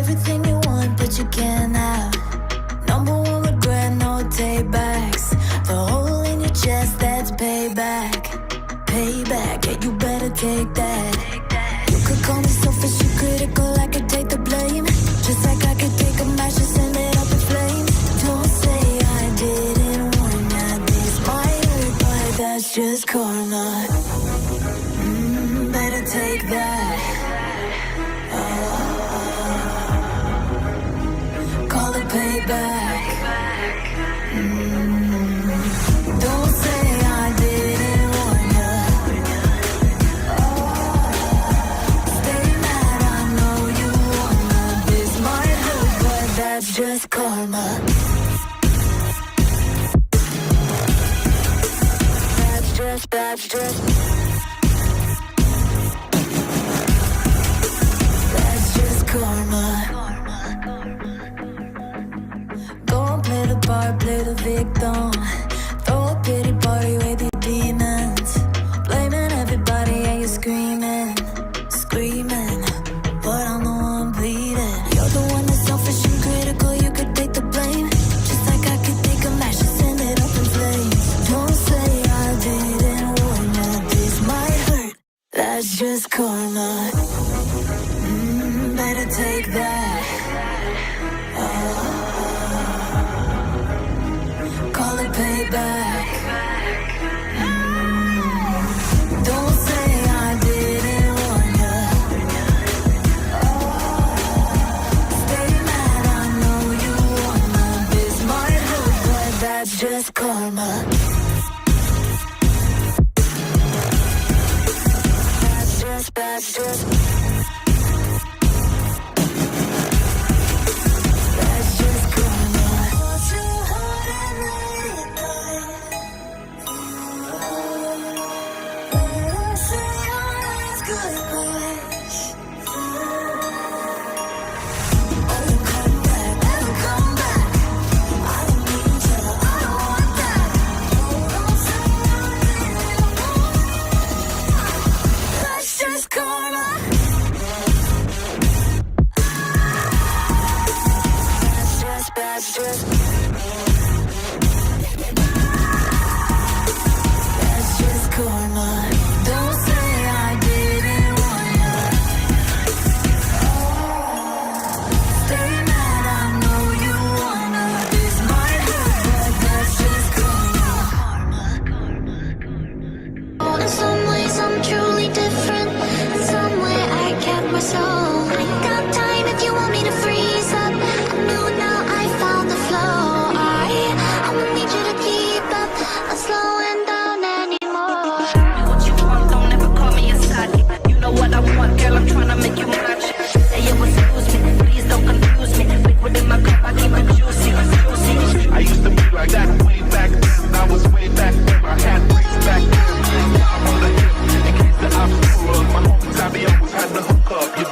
everything you want, but you can't have. Number one regret, no takebacks. The hole in your chest, that's payback. Payback, yeah, you better take that. You could call me selfish, you critical, I could take the blame. Just like I could take a match and send it up in flames. Don't say I didn't warn ya. This might hurt, but that's just karma. Better take that. Call it payback. Don't say I didn't warn ya. Stay mad, I know you wanna. This might hurt, but that's just karma. That's just That's just karma. Go and play the part, play the victim. Throw a pity party with your demons. Blaming everybody and you're screaming, screaming. But I'm the one bleeding. You're the one that's selfish and critical, you could take the blame. Just like I could take a match and send it up in flames. Don't say I didn't warn ya. This might hurt, that's just karma. Better take that. Call it payback. Don't say I didn't warn ya. Stay mad, I know you wanna. This might hurt, but that's just karma. That's just That's just karma. What's your heart at night? Let 'em say our last goodbyes. Let 'em come back, let 'em come back. I don't need you, I don't want that. Don't say I didn't want it. That's just karma. That's just karma. Don't say I didn't warn ya. Stay mad, I know you wanna. This might hurt, but that's just karma. In some ways I'm truly different. In some way I kept my soul. I ain't got time if you want me to freeze up. I know now I found the flow. I'ma need you to keep up. I'm slowing down anymore. What you want, don't ever call me a side. You know what I want, girl, I'm tryna make you match. Hey, yo, excuse me, please don't confuse me. Liquid in my cup, I keep it juicy, juicy. I used to be like that way back then. I was way back then. I had ways back then. I'm on the hip in case the obstacle. My homies, I be always had the hook up. You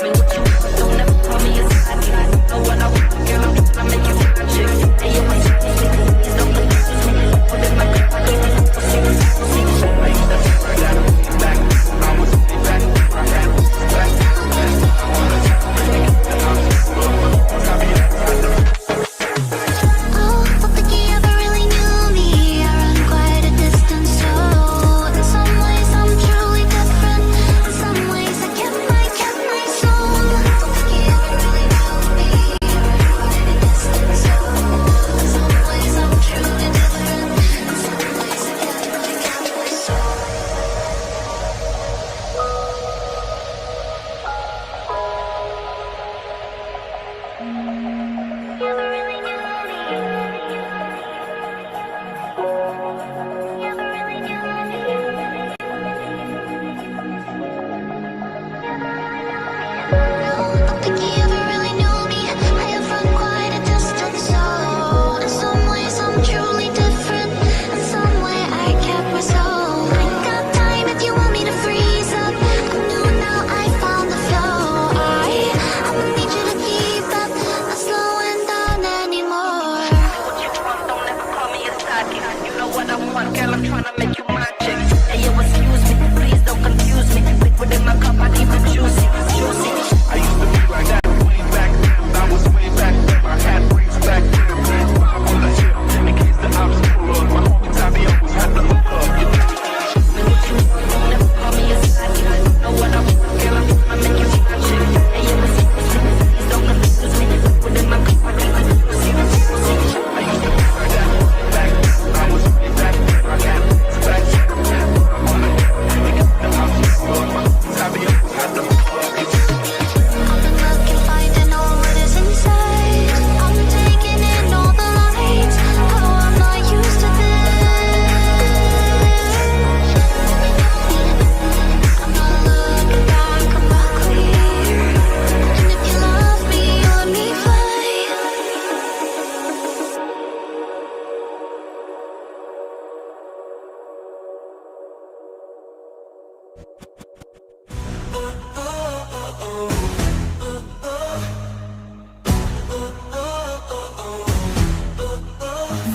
Me what you want, don't ever call me a side. You know what I want, girl, I'm tryna make you match. Hey, yo, excuse me, please don't confuse me. Liquid in my cup, I keep it juicy, juicy. I used to be like that way back then. I was way back then. I had ways back then. I wanna make the obstacle. My homies, I be always had the hook up. Oh, fuck the key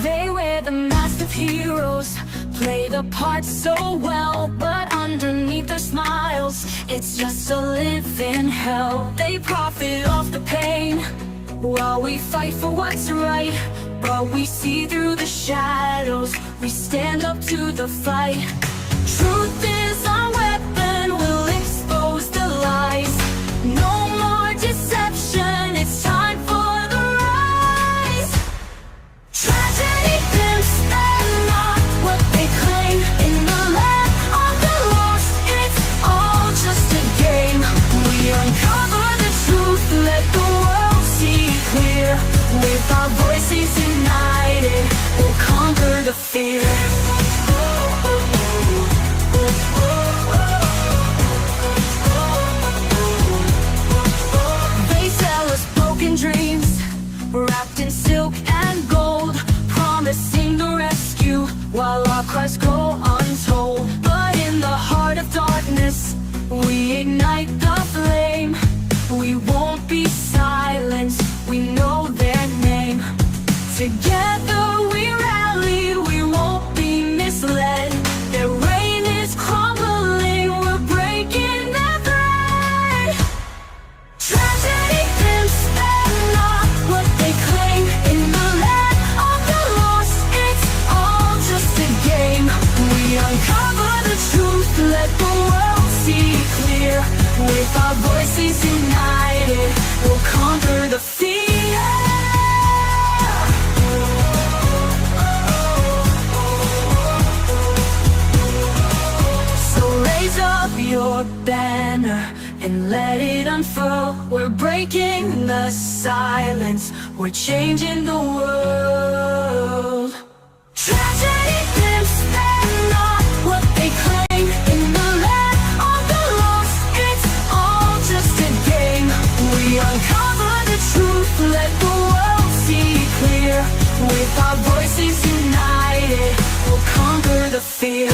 They wear the mask of heroes, play the part so well, but underneath their smiles, it's just a living hell. They profit off the pain, while we fight for what's right. But we see through the shadows, we stand up to the fight. Truth is our weapon, we'll expose the lies. No more deception, it's time for the rise. Tragedy pimps and not what they claim. In the land of the lost, it's all just a game. We uncover the truth, let the world see clear. With our voices united, we'll conquer the fear. They sell us broken dreams, wrapped in silk and gold, promising the rescue while our cries go untold. But in the heart of darkness, we ignite the flame. We won't be silenced, we know their name. Together we rally, we won't be misled. Their reign is crumbling, we're breaking their thread. Tragedy pimps and not what they claim. In the land of the lost, it's all just a game. We uncover the truth, let the world see clear. With our voices united, we'll conquer the fear. So raise up your banner and let it unfurl. We're breaking the silence, we're changing the world. Tragedy pimps and not what they claim. In the land of the lost, it's all just a game. We uncover the truth, let the world see clear. With our voices united, we'll conquer the fear.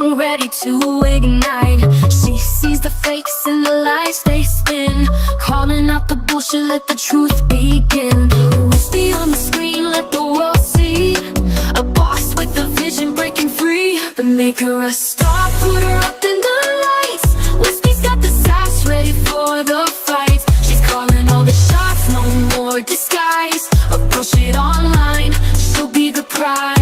we're ready to ignite. She sees the fakes and the lies they spin, calling out the bullshit, let the truth begin. Wispy on the screen, let the world see a boss with a vision breaking free. But make her a star, put her up in the lights. Wispy's got the sass ready for the fight. She's calling all the shots, no more disguise. Approach it online, she'll be the prize.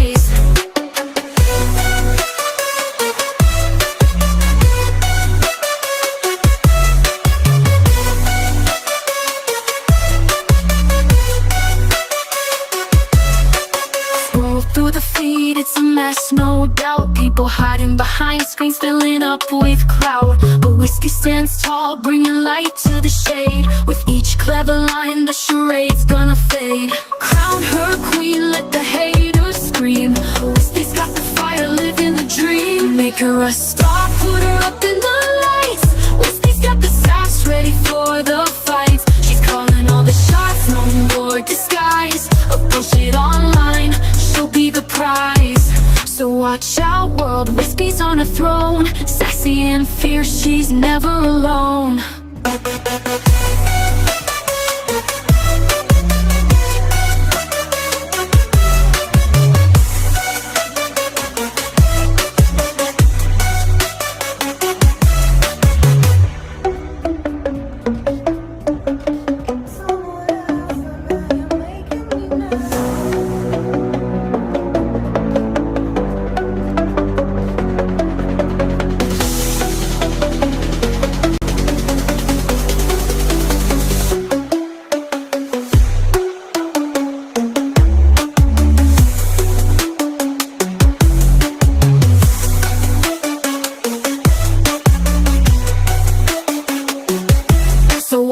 Through the feed, it's a mess, no doubt. People hiding behind screens, filling up with cloud. But Whiskey stands tall, bringing light to the shade. With each clever line, the charade's gonna fade. Crown her queen, let the haters scream. Whiskey's got the fire, living the dream. Make her a star, put her up in the lights. Whiskey's got the sass ready for the fight. She's calling all the shots, no more disguise. Approach it online, she'll be the prize. So watch out world, Wispy's on a throne. Sassy and fierce, she's never alone.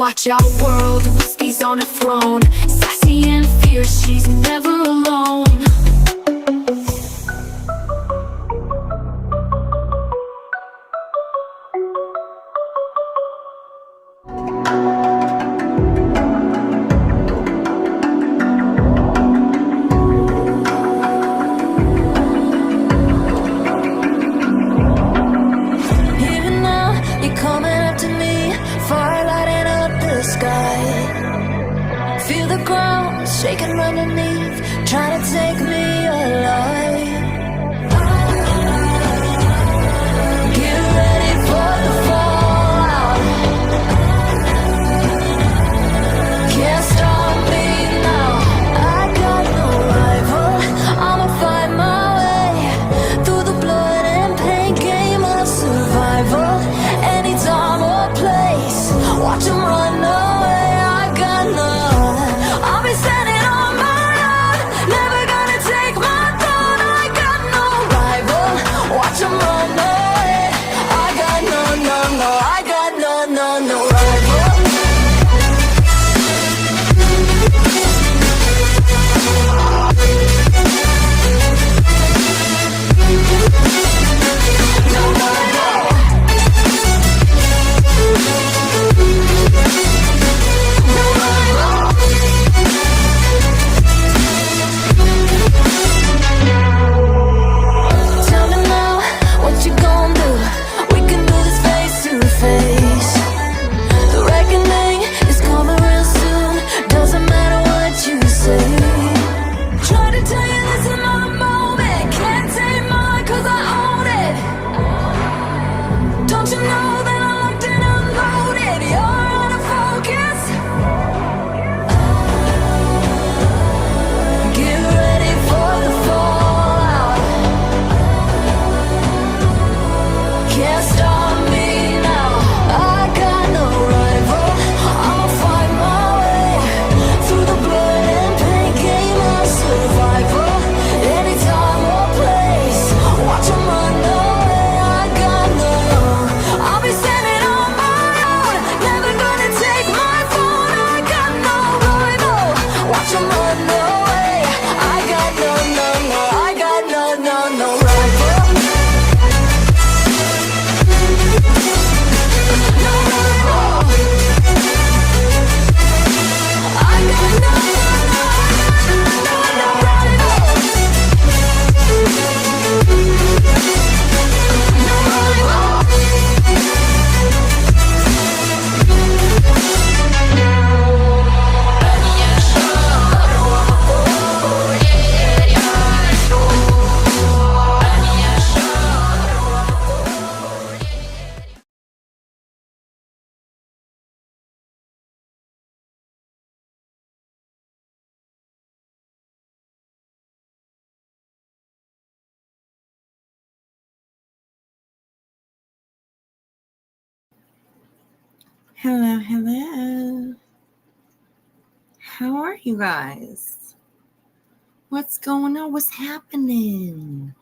Watch out world, Whiskey's on a throne. Sassy and fierce, she's never alone. Even now, you're coming up to me, fire lighting up the sky. Feel the ground shaking underneath, trying to take me alive. Get ready for the fallout. Can't stop me now. I got no rival. I'ma find my way through the blood and pain game of survival. Any time or place, watch 'em run away. I got none. I'll be standing on my own, never gonna take my throne. I got no rival, watch 'em run away. I got no, no, no, I got no, no, no rival. Tell me now, what you gon' do? We can do this face to face. The reckoning is coming real soon, doesn't matter what you say. Try to tell you this in my moment, can't take mine 'cause I own it. Don't you know that I'm locked and unloaded? You're out of focus. Get ready for the fallout. Can't stop me now. I got no rival. I'll find my way through the blood and pain game of survival. Any time or place, watch 'em run away. I got no. I'll be Hello, hello. How are you guys? What's going on? What's happening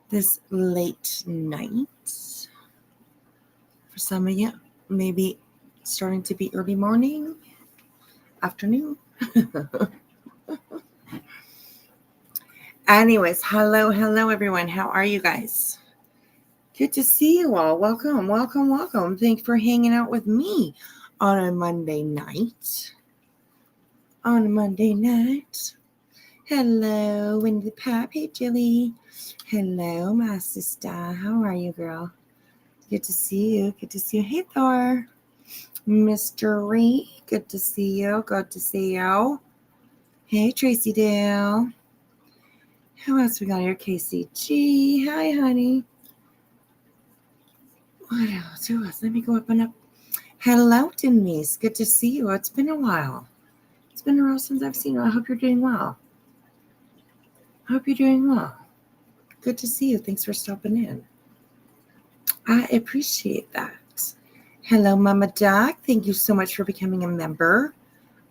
this late night? For some of you, maybe starting to be early morning, afternoon. Anyways, hello, everyone. How are you guys? Good to see you all. Welcome. Thanks for hanging out with me on a Monday night. Hello, Wendy Pop. Hey, Jilly. Hello, my sister. How are you, girl? Good to see you. Hey, Thor. Mystery. Good to see you. Hey, Tracy Dale. Who else we got here? KCG. Hi, honey. What else? Let me go up and up. Hello, Denise. Good to see you. It's been a while. It's been a while since I've seen you. I hope you're doing well. Good to see you. Thanks for stopping in. I appreciate that. Hello, Mama Doc. Thank you so much for becoming a member.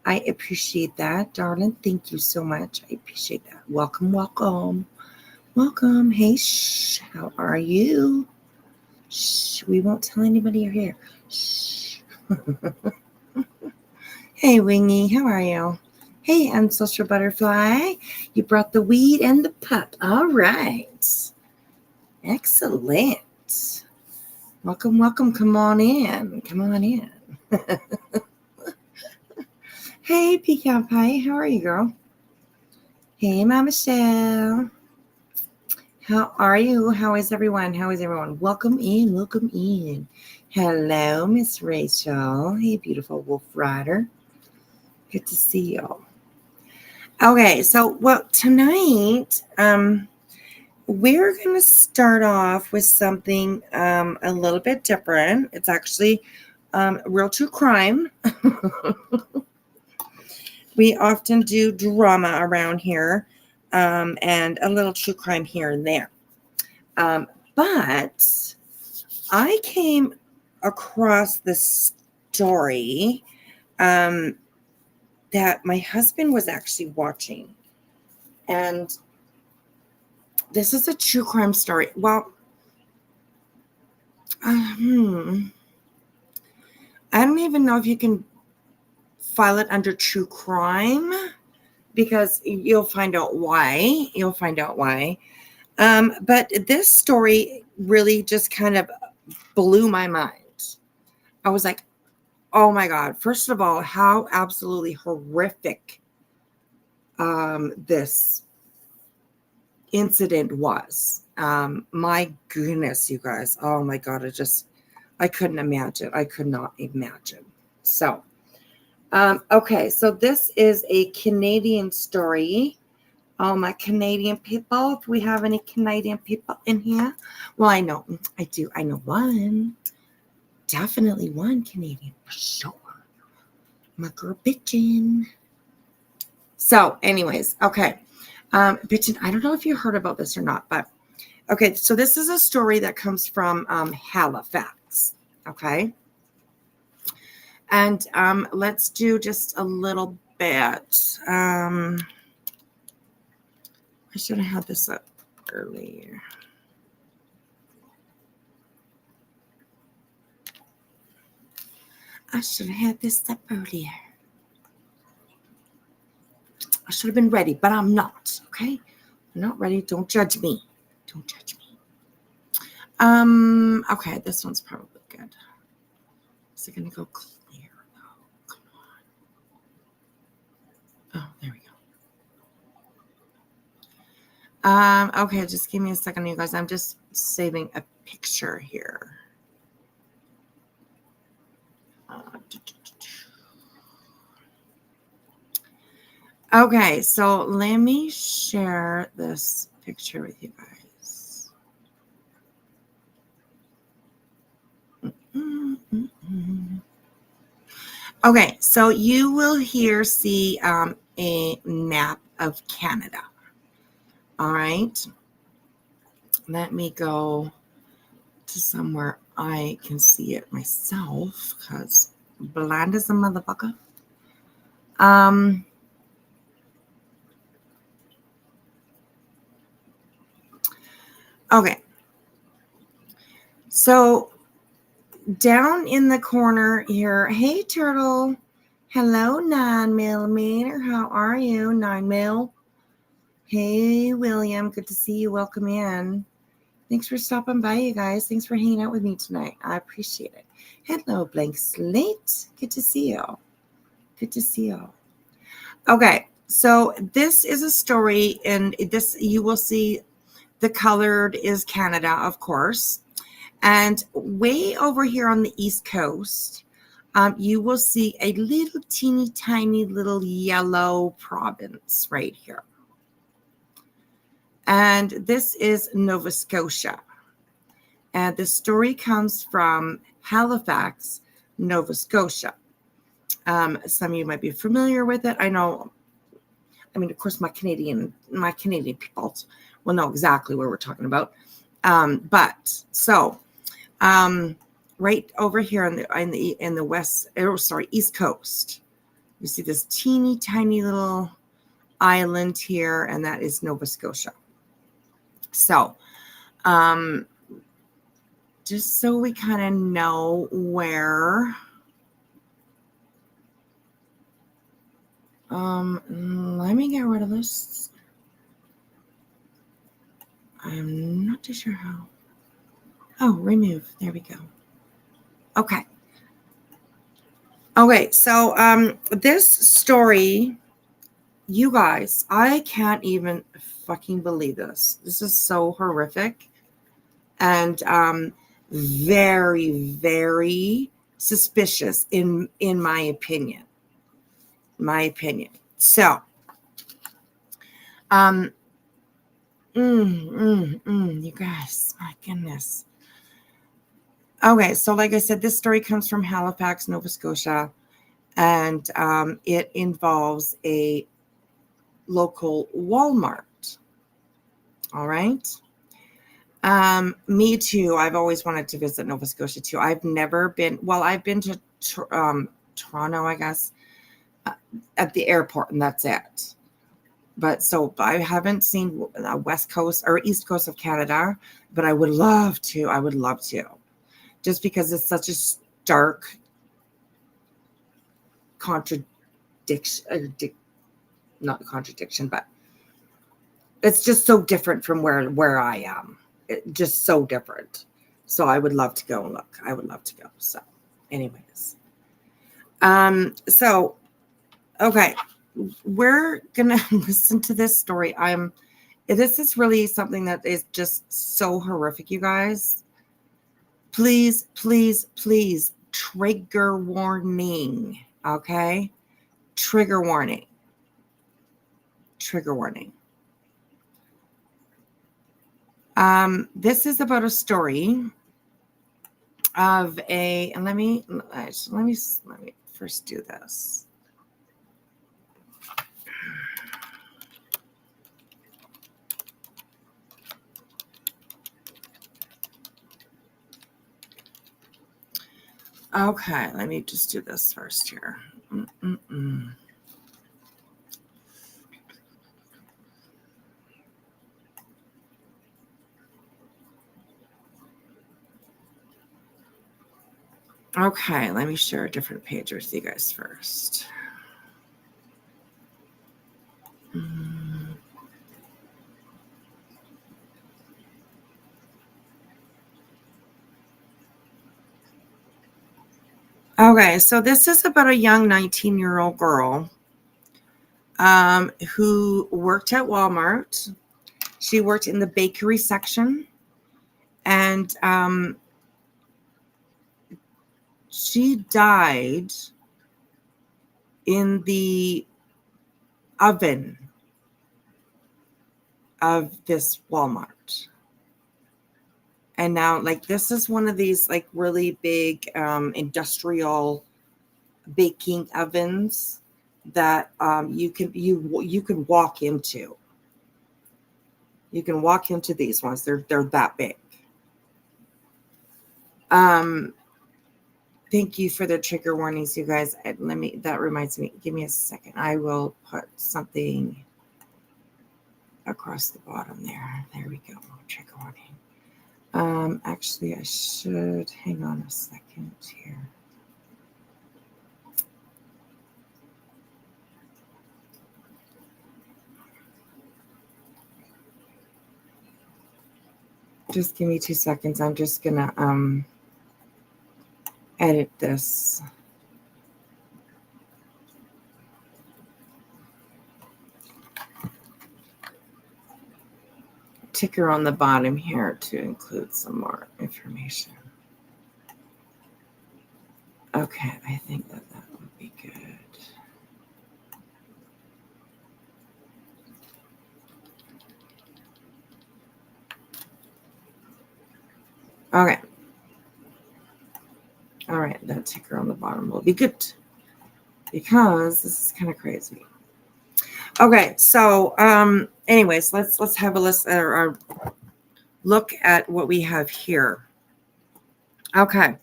I appreciate that, darling. Thank you so much. I appreciate that. Welcome. Hey, shh. How are you? Shh. We won't tell anybody you're here. Shh. Hey, Wingy. How are you? Hey, Social Butterfly. You brought the weed and the pup. All right. Excellent. Welcome. Come on in. Hey, Pecan Pie. How are you, girl? Hey, Mama Michelle. How are you? How is everyone? Welcome in. Hello, Miss Rachel. Hey, beautiful Wolf Rider. Good to see you. Okay, so tonight, we're going to start off with something a little bit different. It's actually real true crime. We often do drama around here and a little true crime here and there. But I came across this story that my husband was actually watching. And this is a true crime story. Well, I don't even know if you can file it under true crime because you'll find out why. But this story really just kind of blew my mind. I was like, oh my God. First of all, how absolutely horrific this incident was. My goodness, you guys. Oh my God. I couldn't imagine. I could not imagine. So, okay. So this is a Canadian story. Oh, my Canadian people. If we have any Canadian people in here. Well, I know. I do. I know one. Definitely one Canadian for sure. My girl Bitchin. So anyways, okay. Bitchin, I don't know if you heard about this or not, but okay. So this is a story that comes from Halifax. Okay. And let's do just a little bit. I should have had this up earlier. I should have been ready, but I'm not. Okay, I'm not ready. Don't judge me. Okay, this one's probably good. Is it gonna go clear though? Come on. Oh, there we go. Okay, just give me a second, you guys. I'm just saving a picture here. Okay, so let me share this picture with you guys. Okay, so you will here see a map of Canada. All right, let me go to somewhere I can see it myself because blind as a motherfucker. Okay. So down in the corner here, hey turtle. Hello, 9mm. How are you, 9mm? Hey, William. Good to see you. Welcome in. Thanks for stopping by, you guys. Thanks for hanging out with me tonight. I appreciate it. Hello, Blank Slate. Good to see you. Good to see you. Okay, so this is a story, and this you will see the colored is Canada, of course. And way over here on the East Coast, you will see a little teeny tiny little yellow province right here. And this is Nova Scotia. And the story comes from Halifax, Nova Scotia. Some of you might be familiar with it. I know, I mean, of course, my Canadian people will know exactly what we're talking about. Right over here in the west, East Coast, you see this teeny tiny little island here, and that is Nova Scotia. So, just so we kind of know where, let me get rid of this. I'm not too sure how. Oh, remove. There we go. Okay. Okay, so this story, you guys, I can't even fucking believe this. This is so horrific and very, very suspicious in my opinion. So, you guys, my goodness. Okay, so like I said, this story comes from Halifax, Nova Scotia, and it involves a local Walmart. All right. Me too. I've always wanted to visit Nova Scotia too. I've never been. Well, I've been to Toronto, I guess, at the airport, and that's it. But so I haven't seen the West Coast or East Coast of Canada, but I would love to. I would love to, just because it's such a stark contradiction. Not contradiction, but it's just so different from where I am. Just so different. So I would love to go and look. I would love to go. So, anyways, so okay, we're gonna listen to this story. This is really something that is just so horrific, you guys. Please, please, please, trigger warning. Okay, trigger warning. Trigger warning. This is about a story of and let me first do this. Okay, let me just do this first here. Okay, let me share a different page with you guys first. Okay, so this is about a young 19-year-old girl who worked at Walmart. She worked in the bakery section, and she died in the oven of this Walmart. And now, like, this is one of these like really big industrial baking ovens that you can walk into. You can walk into these ones. They're that big. Thank you for the trigger warnings, you guys. That reminds me, give me a second. I will put something across the bottom there. There we go. Trigger warning. Actually, I should hang on a second here. Just give me 2 seconds. I'm just gonna edit this. Ticker on the bottom here to include some more information. Okay, I think that would be good. Okay. All right, that ticker on the bottom will be good because this is kind of crazy. Okay, so anyways, let's have a list or look at what we have here. Okay.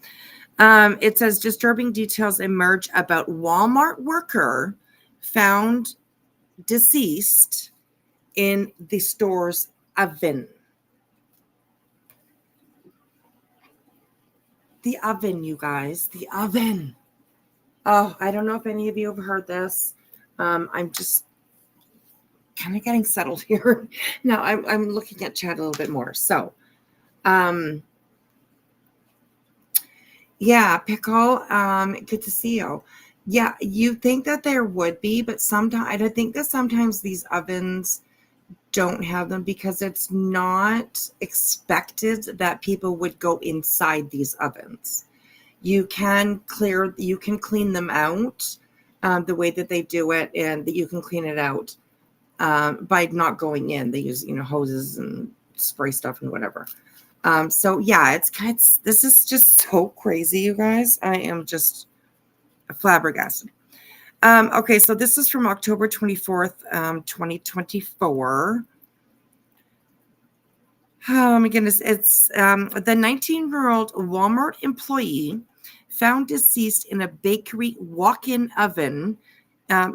It says disturbing details emerge about Walmart worker found deceased in the store's oven. The oven, you guys, the oven. Oh, I don't know if any of you have heard this. I'm just kind of getting settled here. Now I'm looking at chat a little bit more. So, yeah, Pickle, good to see you. Yeah, you think that there would be, but sometimes I don't think that sometimes these ovens don't have them because it's not expected that people would go inside these ovens. You can clean them out the way that they do it, and that you can clean it out by not going in. They use hoses and spray stuff and whatever. So yeah, this is just so crazy, you guys. I am just flabbergasted. Okay, so this is from October 24th, 2024. Oh my goodness. It's the 19-year-old Walmart employee found deceased in a bakery walk-in oven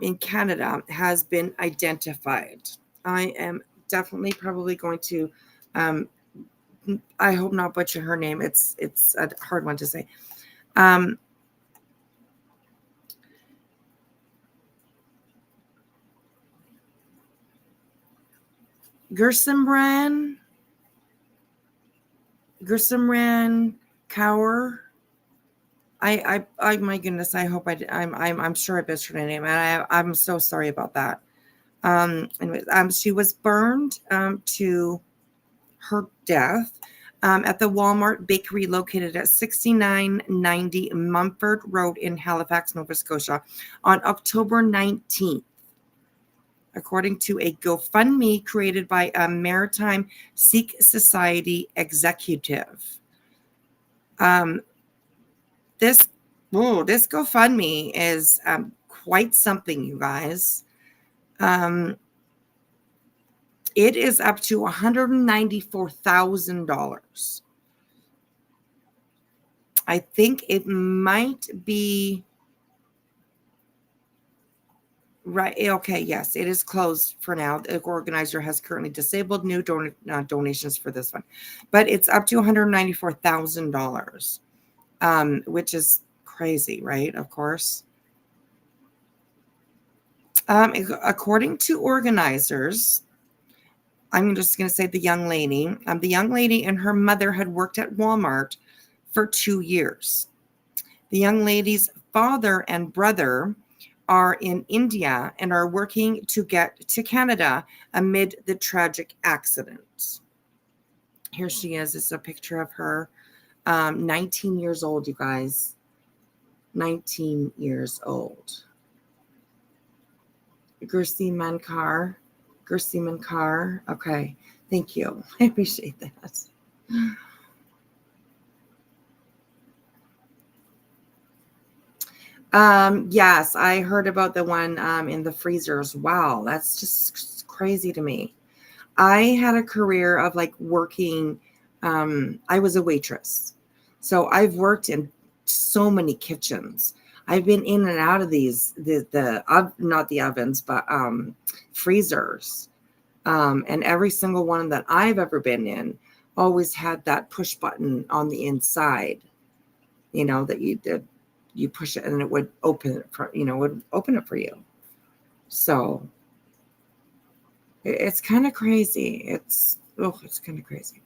in Canada has been identified. I am definitely probably going to, I hope not butcher her name. It's a hard one to say. Gersimran Kaur. I my goodness, I hope I'm sure I butchered her name, and I'm so sorry about that. Anyways, she was burned to her death at the Walmart bakery located at 6990 Mumford Road in Halifax, Nova Scotia on October 19th. According to a GoFundMe created by a Maritime Sikh Society executive. This GoFundMe is quite something, you guys. It is up to $194,000. I think it might be right. Okay, yes, it is closed for now. The organizer has currently disabled new donations for this one, but it's up to $194,000, which is crazy, right? Of course. According to organizers, I'm just going to say the young lady and her mother had worked at Walmart for 2 years. The young lady's father and brother are in India and are working to get to Canada amid the tragic accident. Here she is. It's a picture of her. 19 years old, you guys. 19 years old. Gersiman Kaur. Okay. Thank you. I appreciate that. Yes, I heard about the one in the freezers. Wow, that's just crazy to me. I had a career of like working. I was a waitress. So I've worked in so many kitchens. I've been in and out of these, not the ovens, but freezers. And every single one that I've ever been in always had that push button on the inside, that you push it and it would open it for, would open it for you. So it's kind of crazy. It's kind of crazy.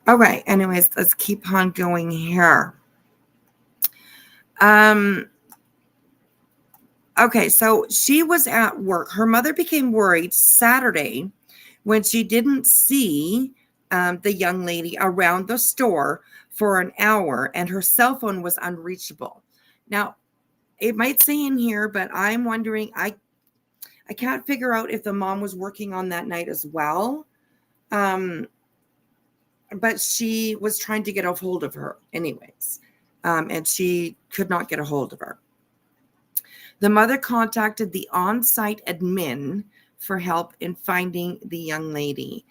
All right. Anyways, let's keep on going here. Okay, so she was at work. Her mother became worried Saturday when she didn't see the young lady around the store for an hour and her cell phone was unreachable. Now, it might say in here, but I'm wondering, I can't figure out if the mom was working on that night as well. But she was trying to get a hold of her anyways. And she could not get a hold of her. The mother contacted the on-site admin for help in finding the young lady.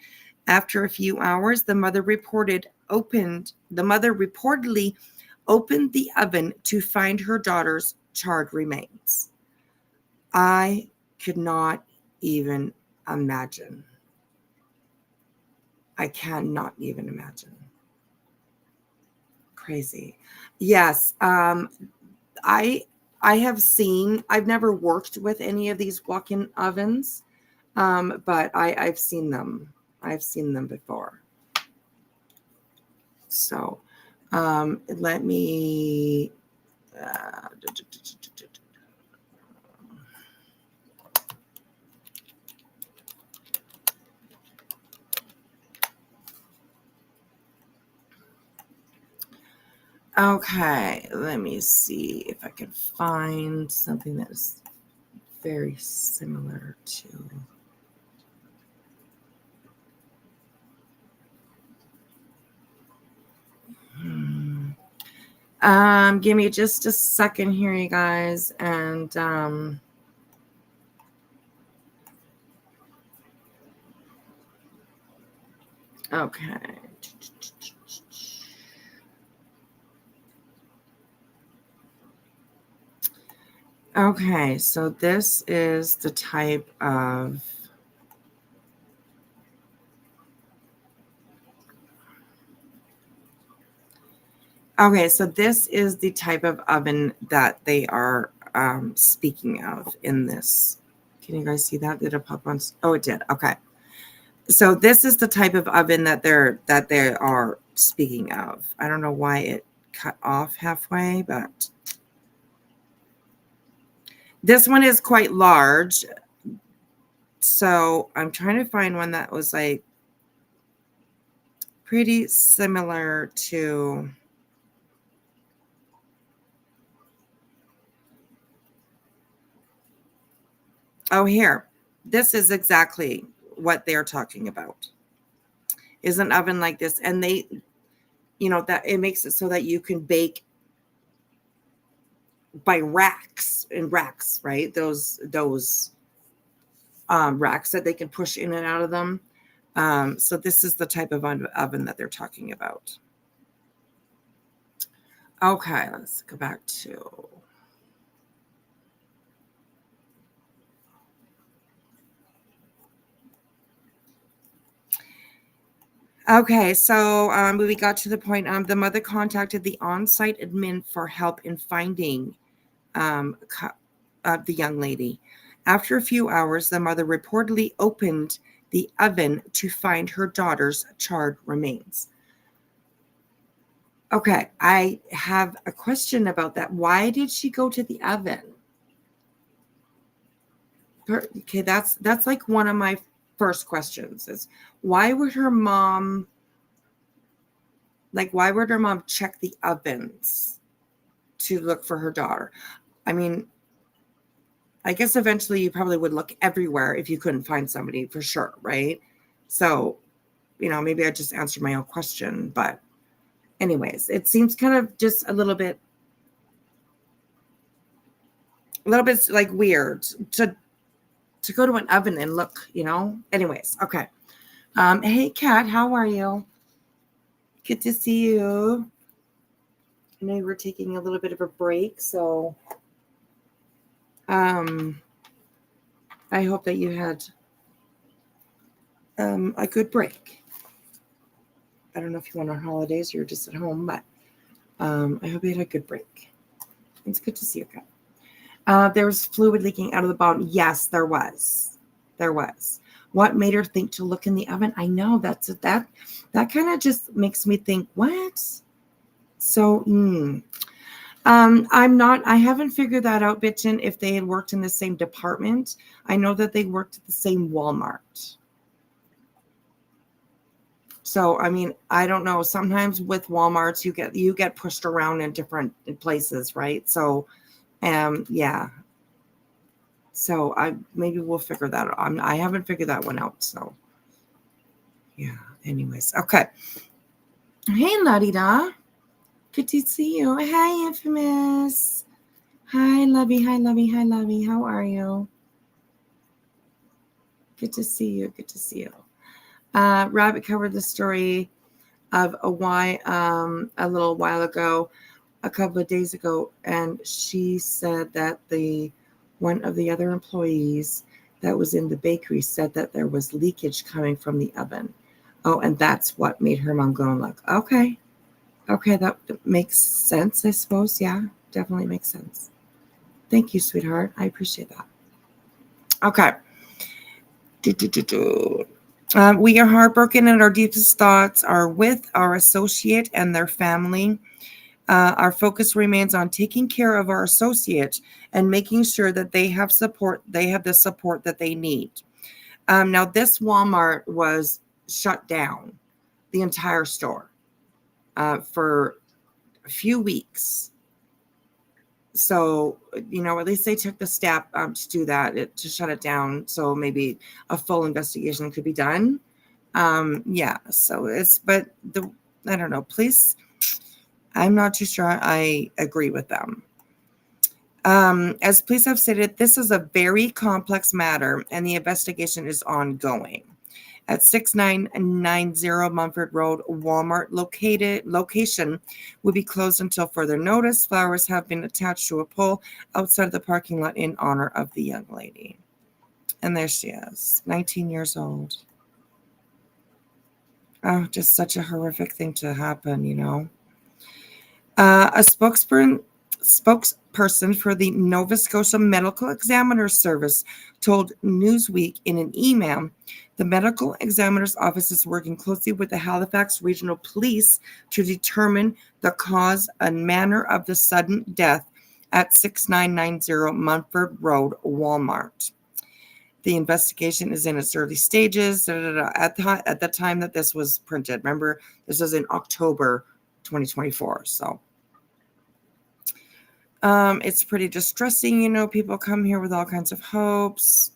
After a few hours, the mother reportedly opened the oven to find her daughter's charred remains. I could not even imagine. I cannot even imagine. Crazy. Yes. I've never worked with any of these walk-in ovens, but I've seen them. I've seen them before. So let me... Okay, let me see if I can find something that is very similar to... Give me just a second here, you guys, and okay. Okay, so this is the type of... Okay, so this is the type of oven that they are speaking of in this. Can you guys see that? Did it pop on? Oh, it did. Okay. So this is the type of oven that they are speaking of. I don't know why it cut off halfway, but this one is quite large. So I'm trying to find one that was like pretty similar to... Oh, here. This is exactly what they're talking about. Is an oven like this. And they, that it makes it so that you can bake by racks, right? Those racks that they can push in and out of them. So this is the type of oven that they're talking about. Okay, let's go back to... Okay, so we got to the point. The mother contacted the on-site admin for help in finding the young lady. After a few hours, the mother reportedly opened the oven to find her daughter's charred remains. Okay, I have a question about that. Why did she go to the oven? Okay, that's like one of my first questions is why would her mom check the ovens to look for her daughter? I mean, I guess eventually you probably would look everywhere if you couldn't find somebody for sure, right? So, maybe I just answered my own question, but anyways, it seems kind of just a little bit like weird to go to an oven and look, Anyways, okay. Hey, Kat, how are you? Good to see you. I know we're taking a little bit of a break, so I hope that you had a good break. I don't know if you went on holidays or you're just at home, but I hope you had a good break. It's good to see you again. There was fluid leaking out of the bottom. Yes, there was. There was. What made her think to look in the oven? I know that kind of just makes me think, what? So, I haven't figured that out, bitchin', if they had worked in the same department. I know that they worked at the same Walmart. So, I mean, I don't know. Sometimes with Walmarts, you get pushed around in different places, right? So, yeah. So maybe we'll figure that out. I haven't figured that one out. So, yeah. Anyways, okay. Hey, La-di-da. Good to see you. Hi, Infamous. Hi, Lovey. Hi, Lovey. Hi, Lovey. How are you? Good to see you. Good to see you. Rabbit covered the story of a little while ago, a couple of days ago, and she said that one of the other employees that was in the bakery said that there was leakage coming from the oven. Oh, and that's what made her mom go and look. Okay, that makes sense, I suppose. Yeah, definitely makes sense. Thank you, sweetheart. I appreciate that. Okay. We are heartbroken, and our deepest thoughts are with our associate and their family. Our focus remains on taking care of our associate and making sure that they have support. They have the support that they need. Now, this Walmart was shut down, the entire store, for a few weeks. So, at least they took the step to do that, to shut it down. So maybe a full investigation could be done. Yeah. So I don't know. Please, I'm not too sure I agree with them. As police have stated, this is a very complex matter, and the investigation is ongoing. At 6990 Mumford Road, Walmart location will be closed until further notice. Flowers have been attached to a pole outside of the parking lot in honor of the young lady. And there she is, 19 years old. Oh, just such a horrific thing to happen, A spokesperson for the Nova Scotia Medical Examiner's Service told Newsweek in an email, the Medical Examiner's Office is working closely with the Halifax Regional Police to determine the cause and manner of the sudden death at 6990 Mumford Road, Walmart. The investigation is in its early stages. At the time that this was printed, remember, this was in October 2024. So it's pretty distressing. People come here with all kinds of hopes.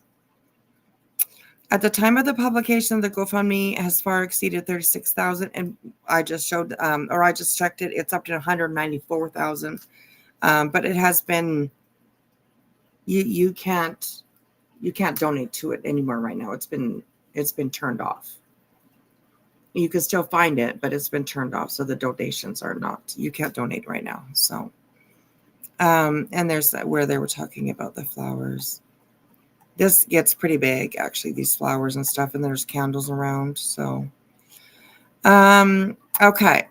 At the time of the publication, the GoFundMe has far exceeded 36,000, and I just checked it. It's up to 194,000. But it has been. You can't donate to it anymore right now. It's been turned off. You can still find it, but it's been turned off. So the donations are not. You can't donate right now. So, and there's where they were talking about the flowers. This gets pretty big, actually, these flowers and stuff, and there's candles around. So, okay.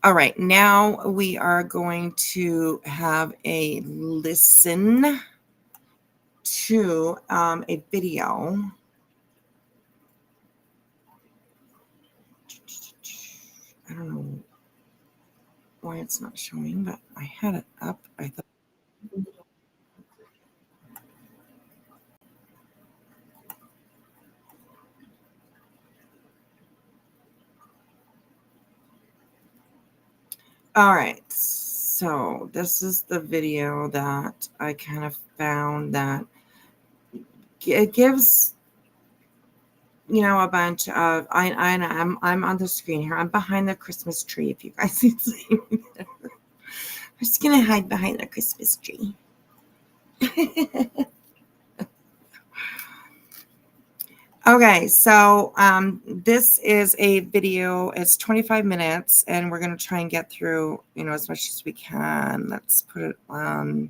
All right, now we are going to have a listen to a video. I don't know why it's not showing, but I had it up. I thought. All right, so this is the video that I kind of found that it gives, a bunch of. I'm on the screen here. I'm behind the Christmas tree. If you guys can see me there. I'm just gonna hide behind the Christmas tree. Okay, so this is a video. It's 25 minutes, and we're going to try and get through, as much as we can. Let's put it on.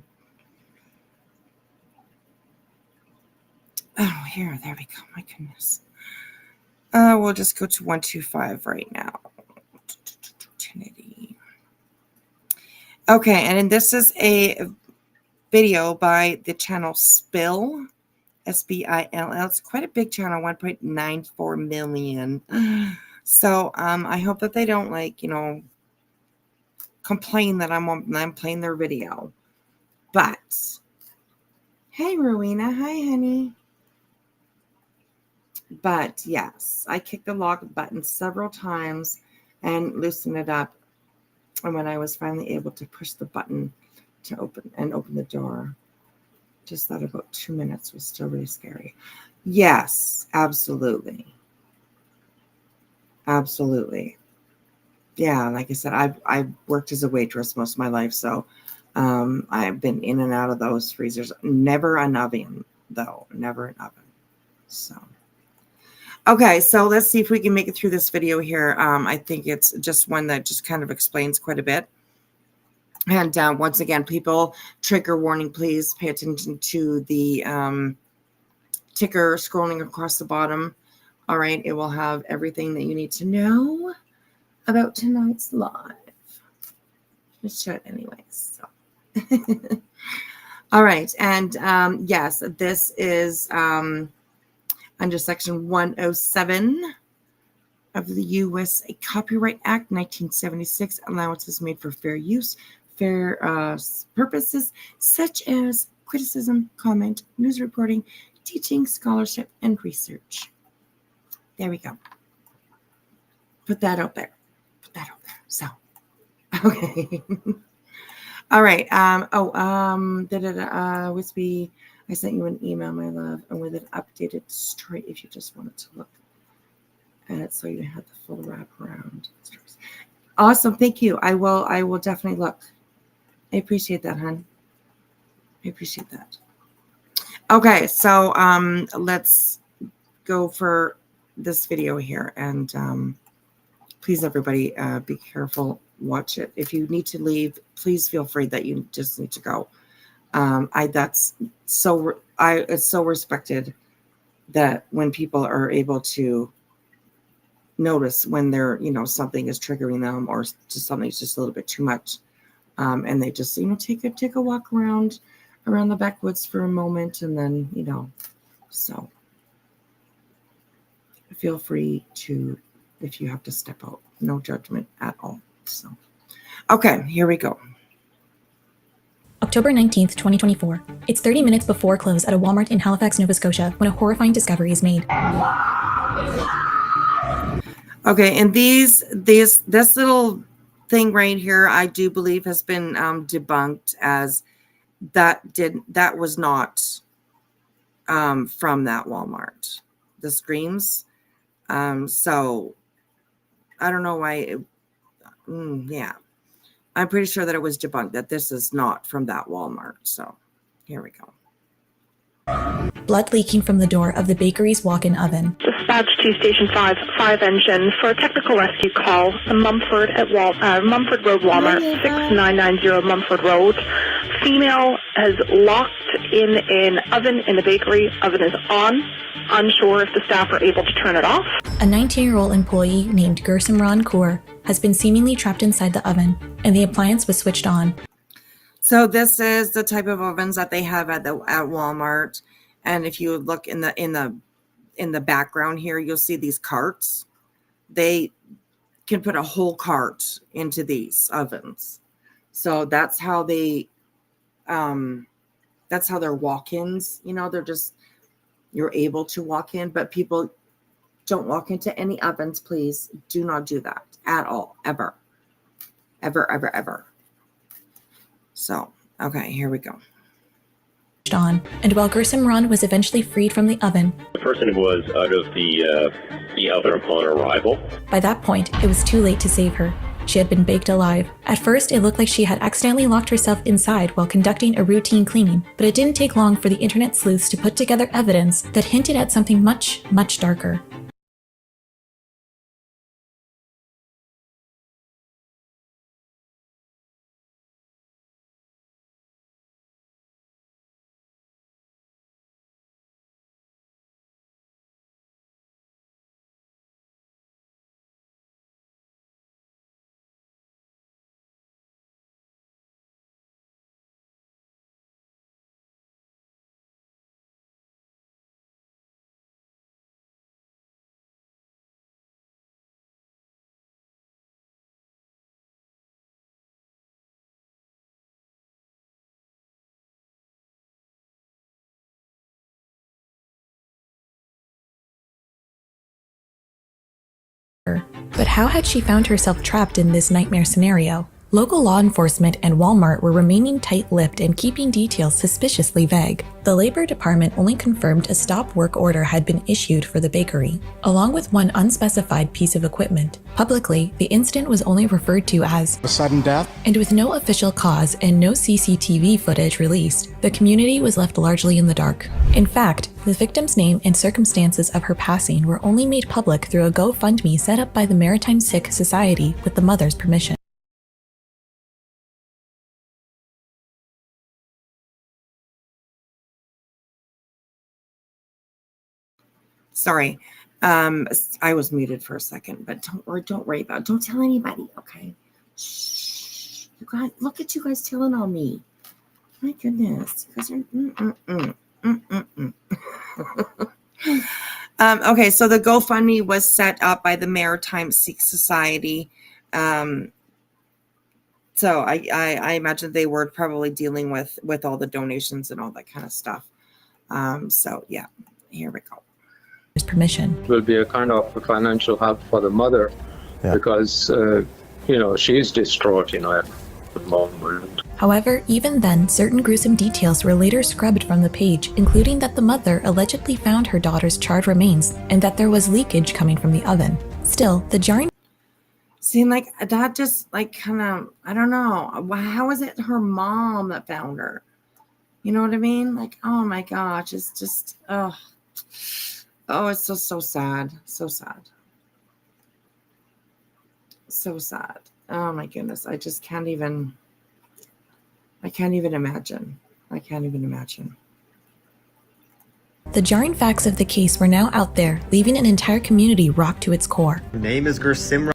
Oh, here, there we go. My goodness. We'll just go to 125 right now. 1080. Okay, and this is a video by the channel Spill. SBILL. It's quite a big channel, 1.94 million. So I hope that they don't complain that I'm playing their video. But hey, Rowena, hi, honey. But yes, I kicked the lock button several times and loosened it up. And when I was finally able to push the button to open the door, just thought about 2 minutes was still really scary. Yes, absolutely. Absolutely. Yeah, like I said, I've worked as a waitress most of my life, so I've been in and out of those freezers. Never an oven, though. Never an oven. So, okay, so let's see if we can make it through this video here. I think it's just one that just kind of explains quite a bit. And once again, people, trigger warning, please pay attention to the ticker scrolling across the bottom. All right, it will have everything that you need to know about tonight's live. Let's show it anyways. So. All right, and yes, this is under Section 107 of the USA Copyright Act, 1976. Allowances made for fair use, fair purposes such as criticism, comment, news reporting, teaching, scholarship, and research. There we go. Put that out there. Put that out there. So, okay. All right. Wispy, I sent you an email, my love, and with an updated story if you just wanted to look at it so you had the full wraparound. Awesome. Thank you. I will definitely look. I appreciate that, hon. I appreciate that. Okay, so let's go for this video here, and please, everybody, be careful. Watch it. If you need to leave, please feel free that you just need to go. It's so respected that when people are able to notice when they're, something is triggering them or just something's just a little bit too much. And they just, take a walk around the backwoods for a moment, and then, so feel free to, if you have to step out, no judgment at all. So, okay, here we go. October 19th, 2024. It's 30 minutes before close at a Walmart in Halifax, Nova Scotia, when a horrifying discovery is made. Okay, and this little thing right here, I do believe has been debunked as that was not from that Walmart. The screams. So I don't know why. Yeah, I'm pretty sure that it was debunked that this is not from that Walmart. So here we go. Blood leaking from the door of the bakery's walk-in oven. Dispatch to Station 5, 5 engine for a technical rescue call. Mumford at Mumford Road, Walmart, 6990 Mumford Road. Female has locked in an oven in the bakery. Oven is on. Unsure if the staff are able to turn it off. A 19-year-old employee named Gursimran Kaur has been seemingly trapped inside the oven, and the appliance was switched on. So this is the type of ovens that they have at Walmart. And if you look in the background here, you'll see these carts. They can put a whole cart into these ovens. So that's how they're walk-ins. They're just, you're able to walk in, but people don't walk into any ovens. Please do not do that at all, ever. So, okay, here we go. On, and while Gursimran was eventually freed from the oven, the person was out of the oven upon arrival. By that point, it was too late to save her. she had been baked alive. At first, it looked like she had accidentally locked herself inside while conducting a routine cleaning, but it didn't take long for the internet sleuths to put together evidence that hinted at something much, much darker. But how had she found herself trapped in this nightmare scenario? Local law enforcement and Walmart were remaining tight-lipped and keeping details suspiciously vague. The Labor Department only confirmed a stop work order had been issued for the bakery, along with one unspecified piece of equipment. Publicly, the incident was only referred to as a sudden death. And with no official cause and no CCTV footage released, the community was left largely in the dark. In fact, the victim's name and circumstances of her passing were only made public through a GoFundMe set up by the Maritime Sick Society with the mother's permission. Sorry, I was muted for a second, but don't worry about it. Don't tell anybody, okay? Shh. You guys, look at you guys telling on me. My goodness, you guys are okay, so the GoFundMe was set up by the Maritime Sick Society. So I imagine they were probably dealing with all the donations and all that kind of stuff. So yeah, here we go. Permission. Will be a kind of financial help for the mother, because she's distraught at the moment. However, even then, certain gruesome details were later scrubbed from the page, including that the mother allegedly found her daughter's charred remains and that there was leakage coming from the oven. Still, the jarring seemed like that just kind of, I don't know, how is it her mom that found her? You know what I mean? Oh my gosh, it's just oh, it's so sad. So sad. So sad. Oh my goodness. I can't even imagine. I can't even imagine. The jarring facts of the case were now out there, leaving an entire community rocked to its core. Her name is Gersimra.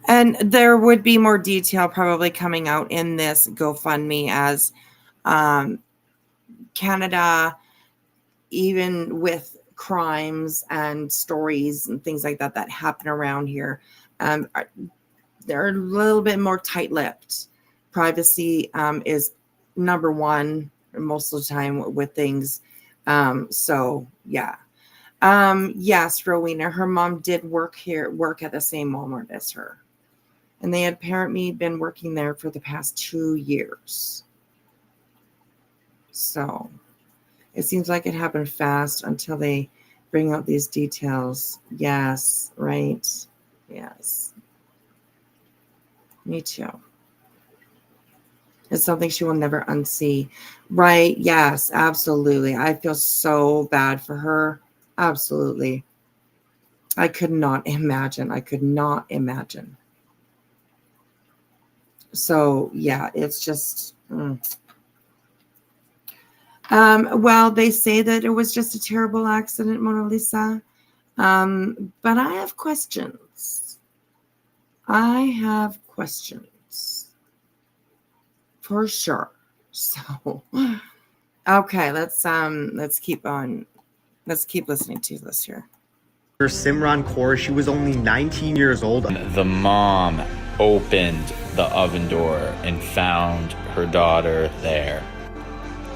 And there would be more detail probably coming out in this GoFundMe as Canada, even with crimes and stories and things like that happen around here, they're a little bit more tight-lipped. Privacy is number one most of the time with things. So yeah. Yes, Rowena, her mom did work at the same Walmart as her, and they had apparently been working there for the past 2 years. So it seems like it happened fast until they bring out these details. Yes, right. Yes. Me too. It's something she will never unsee. Right. Yes, absolutely. I feel so bad for her. Absolutely. I could not imagine. So yeah, it's just... well, they say that it was just a terrible accident, Mona Lisa. But I have questions. For sure. So, okay, let's keep on. Let's keep listening to this here. Her Simran Kaur, she was only 19 years old. The mom opened the oven door and found her daughter there.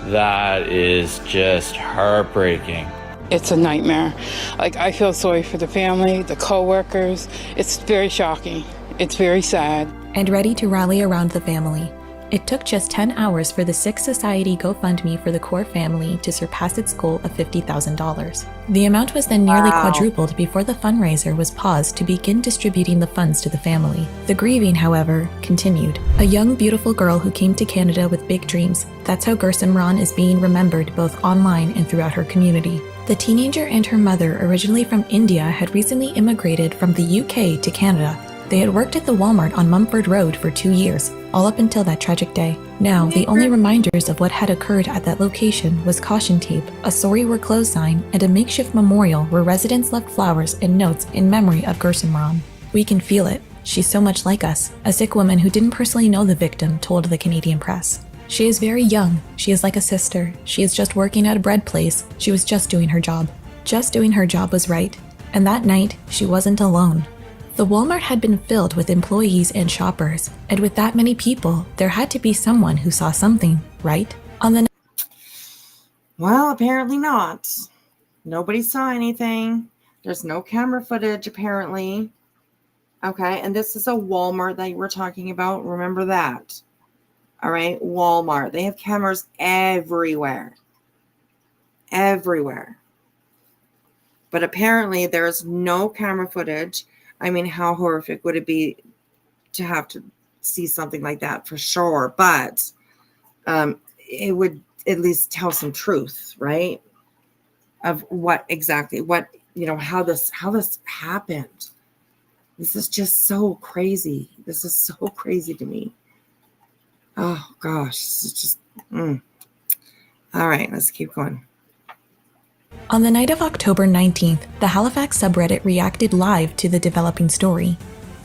That is just heartbreaking. It's a nightmare. I feel sorry for the family, the co-workers. It's very shocking. It's very sad. And ready to rally around the family. It took just 10 hours for the Six Society GoFundMe for the Core family to surpass its goal of $50,000. The amount was then nearly quadrupled before the fundraiser was paused to begin distributing the funds to the family. The grieving, however, continued. A young, beautiful girl who came to Canada with big dreams. That's how Gursimran is being remembered both online and throughout her community. The teenager and her mother, originally from India, had recently immigrated from the UK to Canada. They had worked at the Walmart on Mumford Road for 2 years, all up until that tragic day. Now, the only reminders of what had occurred at that location was caution tape, a sorry we're closed sign, and a makeshift memorial where residents left flowers and notes in memory of Gursimran. We can feel it. She's so much like us, a Sikh woman who didn't personally know the victim told the Canadian press. She is very young. She is like a sister. She is just working at a bread place. She was just doing her job. Just doing her job was right. And that night, she wasn't alone. The Walmart had been filled with employees and shoppers, and with that many people, there had to be someone who saw something, right? Well, apparently not. Nobody saw anything. There's no camera footage, apparently. Okay, and this is a Walmart that you were talking about. Remember that. All right, Walmart. They have cameras everywhere. Everywhere. But apparently there's no camera footage. I mean, how horrific would it be to have to see something like that for sure? But it would at least tell some truth, right? Of what exactly, how this happened. This is just so crazy. This is so crazy to me. Oh gosh, this is just. All right, let's keep going. On the night of October 19th, the Halifax subreddit reacted live to the developing story.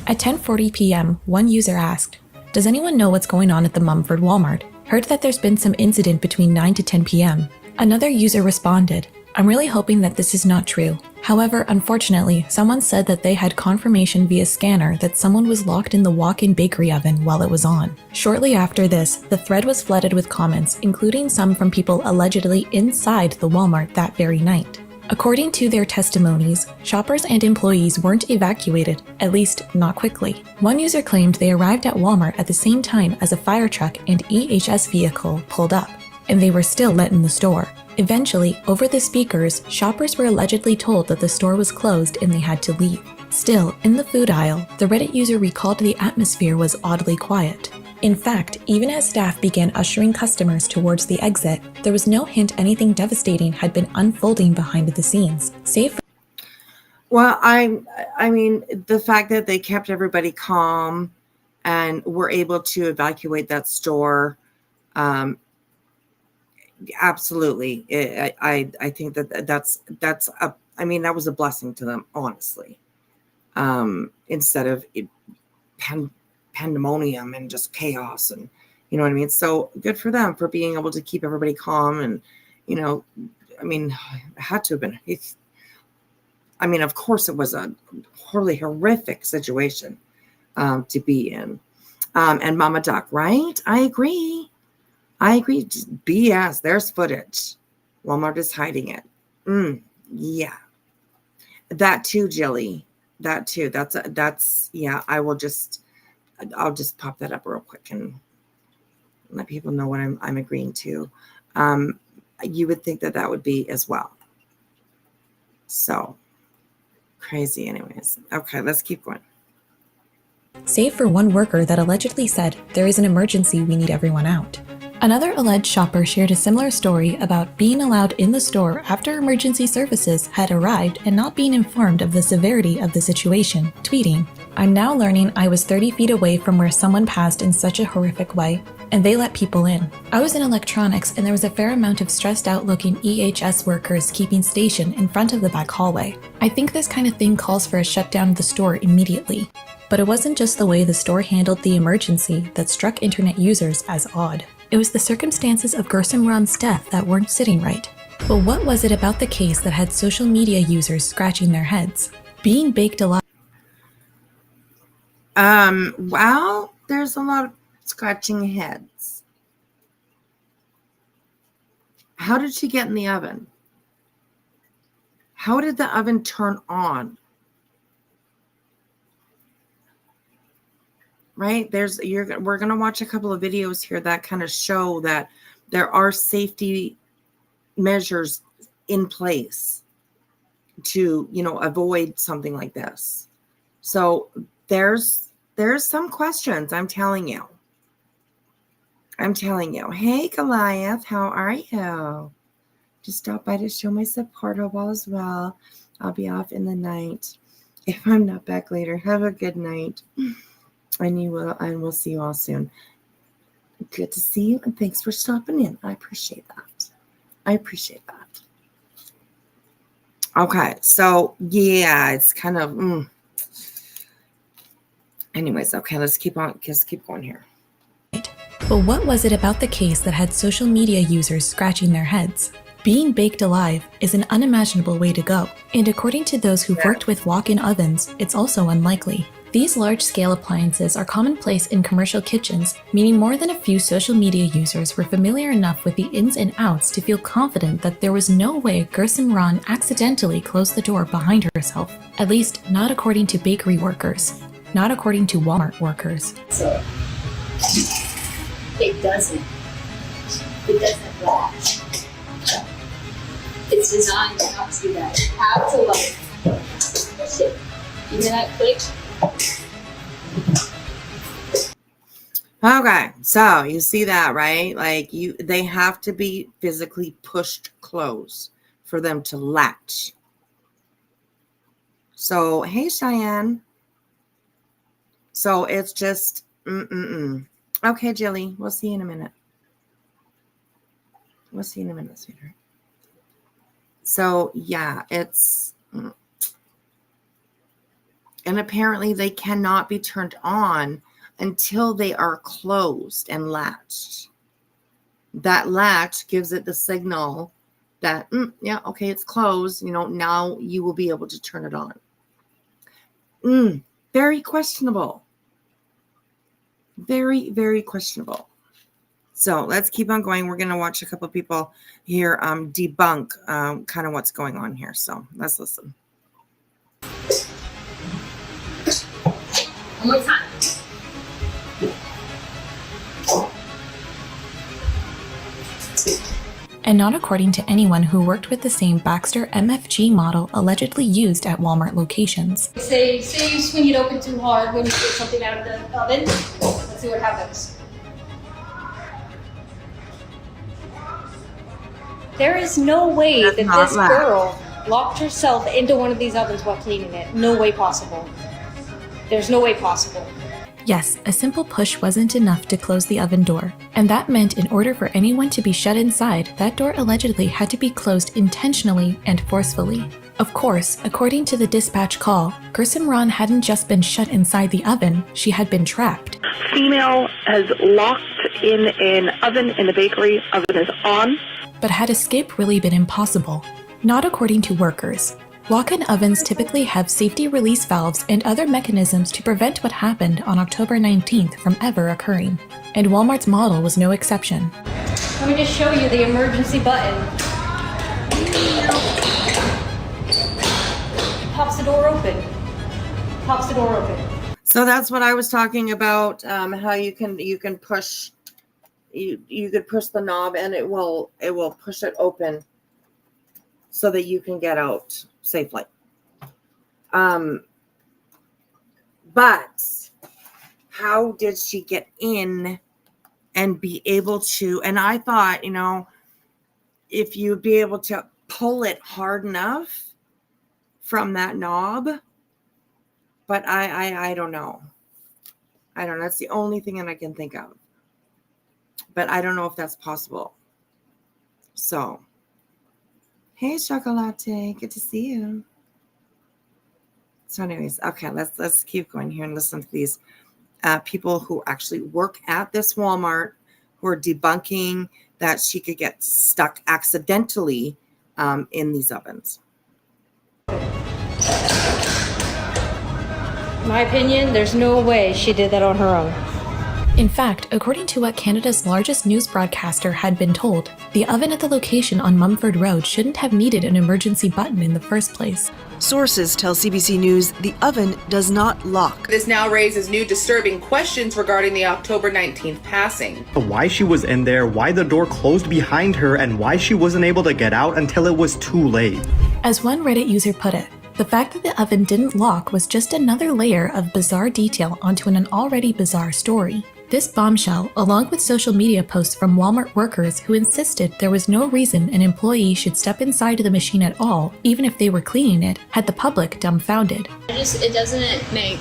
At 10:40 p.m., one user asked, "Does anyone know what's going on at the Mumford Walmart? Heard that there's been some incident between 9 to 10 p.m. Another user responded, "I'm really hoping that this is not true." However, unfortunately, someone said that they had confirmation via scanner that someone was locked in the walk-in bakery oven while it was on. Shortly after this, the thread was flooded with comments, including some from people allegedly inside the Walmart that very night. According to their testimonies, shoppers and employees weren't evacuated, at least not quickly. One user claimed they arrived at Walmart at the same time as a fire truck and EHS vehicle pulled up, and they were still let in the store. Eventually, over the speakers, shoppers were allegedly told that the store was closed and they had to leave. Still, in the food aisle, the Reddit user recalled the atmosphere was oddly quiet. In fact, even as staff began ushering customers towards the exit, there was no hint anything devastating had been unfolding behind the scenes, save for— Well, I mean, the fact that they kept everybody calm and were able to evacuate that store, absolutely. I think that's that was a blessing to them, honestly. Instead of pandemonium and just chaos, and you know what I mean. So good for them for being able to keep everybody calm, and it had to have been. Of course, it was a horrific situation to be in. And Mama Duck, right? I agree. Just BS. There's footage. Walmart is hiding it. Yeah. That too, Jilly. That too. Yeah. I'll just pop that up real quick and let people know what I'm agreeing to. You would think that would be as well. So crazy, anyways. Okay, let's keep going. save for one worker that allegedly said, "There is an emergency, we need everyone out." Another alleged shopper shared a similar story about being allowed in the store after emergency services had arrived and not being informed of the severity of the situation, tweeting, "I'm now learning I was 30 feet away from where someone passed in such a horrific way, and they let people in. I was in electronics and there was a fair amount of stressed out looking EHS workers keeping station in front of the back hallway. I think this kind of thing calls for a shutdown of the store immediately." But it wasn't just the way the store handled the emergency that struck internet users as odd. It was the circumstances of Gursimran's death that weren't sitting right. But what was it about the case that had social media users scratching their heads? Being baked alive. Well, there's a lot of scratching heads. How did she get in the oven? How did the oven turn on? right? We're going to watch a couple of videos here that kind of show that there are safety measures in place to, avoid something like this. So there's some questions, I'm telling you. Hey, Goliath, how are you? Just stop by to show my support. Hope all is well. I'll be off in the night. If I'm not back later, have a good night. And we'll see you all soon. Good to see you, and thanks for stopping in. I appreciate that. Okay, so yeah, it's kind of. Anyways, okay, let's keep going here. But what was it about the case that had social media users scratching their heads? Being baked alive is an unimaginable way to go, and according to those who've worked with walk-in ovens, it's also unlikely. These large-scale appliances are commonplace in commercial kitchens, meaning more than a few social media users were familiar enough with the ins and outs to feel confident that there was no way Gerson Ron accidentally closed the door behind herself. At least, not according to bakery workers. Not according to Walmart workers. So, it doesn't latch. It's designed not to do that. You have to push it. You hear that click? Okay, so you see that, right? Like they have to be physically pushed close for them to latch. So, hey, Cheyenne. So it's just, Okay, Jilly, we'll see you in a minute. Sweetheart. So, yeah, it's, and apparently they cannot be turned on until they are closed and latched. That latch gives it the signal that, yeah, okay, it's closed. Now you will be able to turn it on. Very questionable. Very, very questionable. So let's keep on going. We're going to watch a couple of people here debunk kind of what's going on here. So let's listen. One more time. And not according to anyone who worked with the same Baxter MFG model allegedly used at Walmart locations. Say you swing it open too hard when you get something out of the oven. Let's see what happens. There is no way that this girl locked herself into one of these ovens while cleaning it. No way possible. There's no way possible. Yes, a simple push wasn't enough to close the oven door, and that meant in order for anyone to be shut inside, that door allegedly had to be closed intentionally and forcefully. Of course, according to the dispatch call, Gerson Ron hadn't just been shut inside the oven, she had been trapped. Female has locked in an oven in the bakery. Oven is on. But had escape really been impossible? Not according to workers. Walk-in ovens typically have safety release valves and other mechanisms to prevent what happened on October 19th from ever occurring. And Walmart's model was no exception. Let me just show you the emergency button. Pops the door open. So that's what I was talking about. How you can push. You could push the knob and it will push it open so that you can get out safely. But how did she get in and be able to? And I thought, if you'd be able to pull it hard enough from that knob, but I don't know. That's the only thing that I can think of. But I don't know if that's possible. So, hey, Chocolate, good to see you. So anyways, okay, let's keep going here and listen to these people who actually work at this Walmart who are debunking that she could get stuck accidentally in these ovens. In my opinion, there's no way she did that on her own. In fact, according to what Canada's largest news broadcaster had been told, the oven at the location on Mumford Road shouldn't have needed an emergency button in the first place. Sources tell CBC News the oven does not lock. This now raises new disturbing questions regarding the October 19th passing. Why she was in there, why the door closed behind her, and why she wasn't able to get out until it was too late. As one Reddit user put it, the fact that the oven didn't lock was just another layer of bizarre detail onto an already bizarre story. This bombshell, along with social media posts from Walmart workers who insisted there was no reason an employee should step inside the machine at all, even if they were cleaning it, had the public dumbfounded. It doesn't make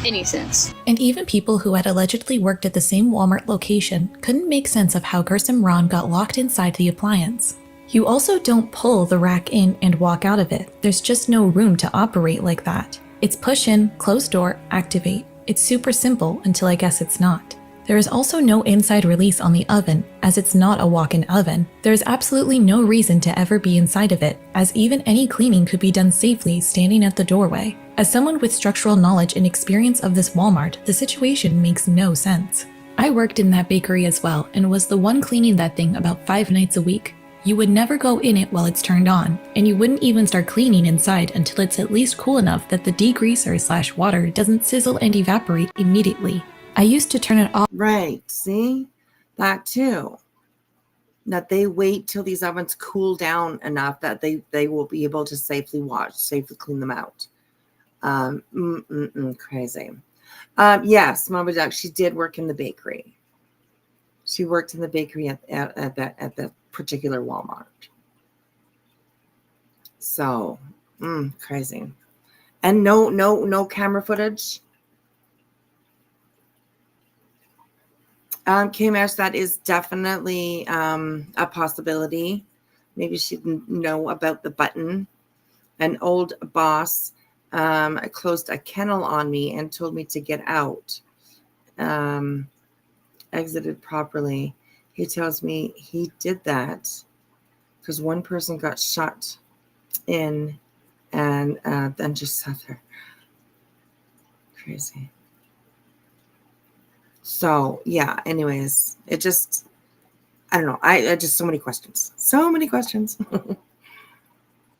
any sense. And even people who had allegedly worked at the same Walmart location couldn't make sense of how Gersom Ron got locked inside the appliance. You also don't pull the rack in and walk out of it. There's just no room to operate like that. It's push in, close door, activate. It's super simple until I guess it's not. There is also no inside release on the oven, as it's not a walk-in oven. There is absolutely no reason to ever be inside of it, as even any cleaning could be done safely standing at the doorway. As someone with structural knowledge and experience of this Walmart, the situation makes no sense. I worked in that bakery as well, and was the one cleaning that thing about 5 nights a week. You would never go in it while it's turned on, and you wouldn't even start cleaning inside until it's at least cool enough that the degreaser/water doesn't sizzle and evaporate immediately. I used to turn it off. Right, see? That too. That they wait till these ovens cool down enough that they will be able to safely clean them out. Crazy. Yes, Mama Duck, she did work in the bakery. She worked in the bakery at that particular Walmart. So, crazy. And no camera footage. KMS, that is definitely a possibility. Maybe she didn't know about the button. An old boss closed a kennel on me and told me to get out. Exited properly. He tells me he did that because one person got shot in and then just sat there. Crazy. So, yeah, anyways, it just, I don't know. I just, so many questions. So many questions.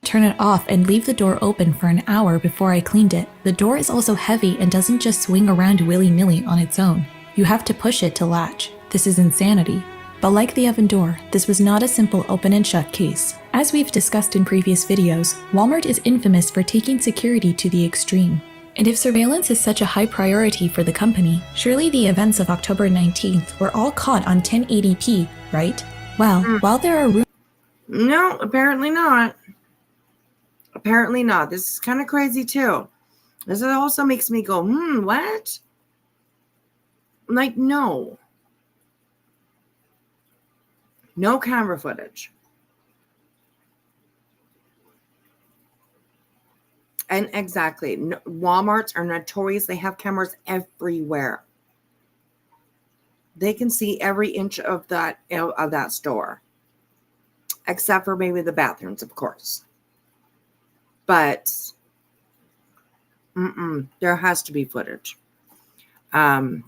Turn it off and leave the door open for an hour before I cleaned it. The door is also heavy and doesn't just swing around willy-nilly on its own. You have to push it to latch. This is insanity. But like the oven door, this was not a simple open and shut case. As we've discussed in previous videos, Walmart is infamous for taking security to the extreme. And if surveillance is such a high priority for the company, surely the events of October 19th were all caught on 1080p, right? Well, while there are No, apparently not. Apparently not. This is kind of crazy too. This also makes me go, what? Like, no. No camera footage. And exactly, Walmarts are notorious. They have cameras everywhere. They can see every inch of that store, except for maybe the bathrooms, of course. But there has to be footage. But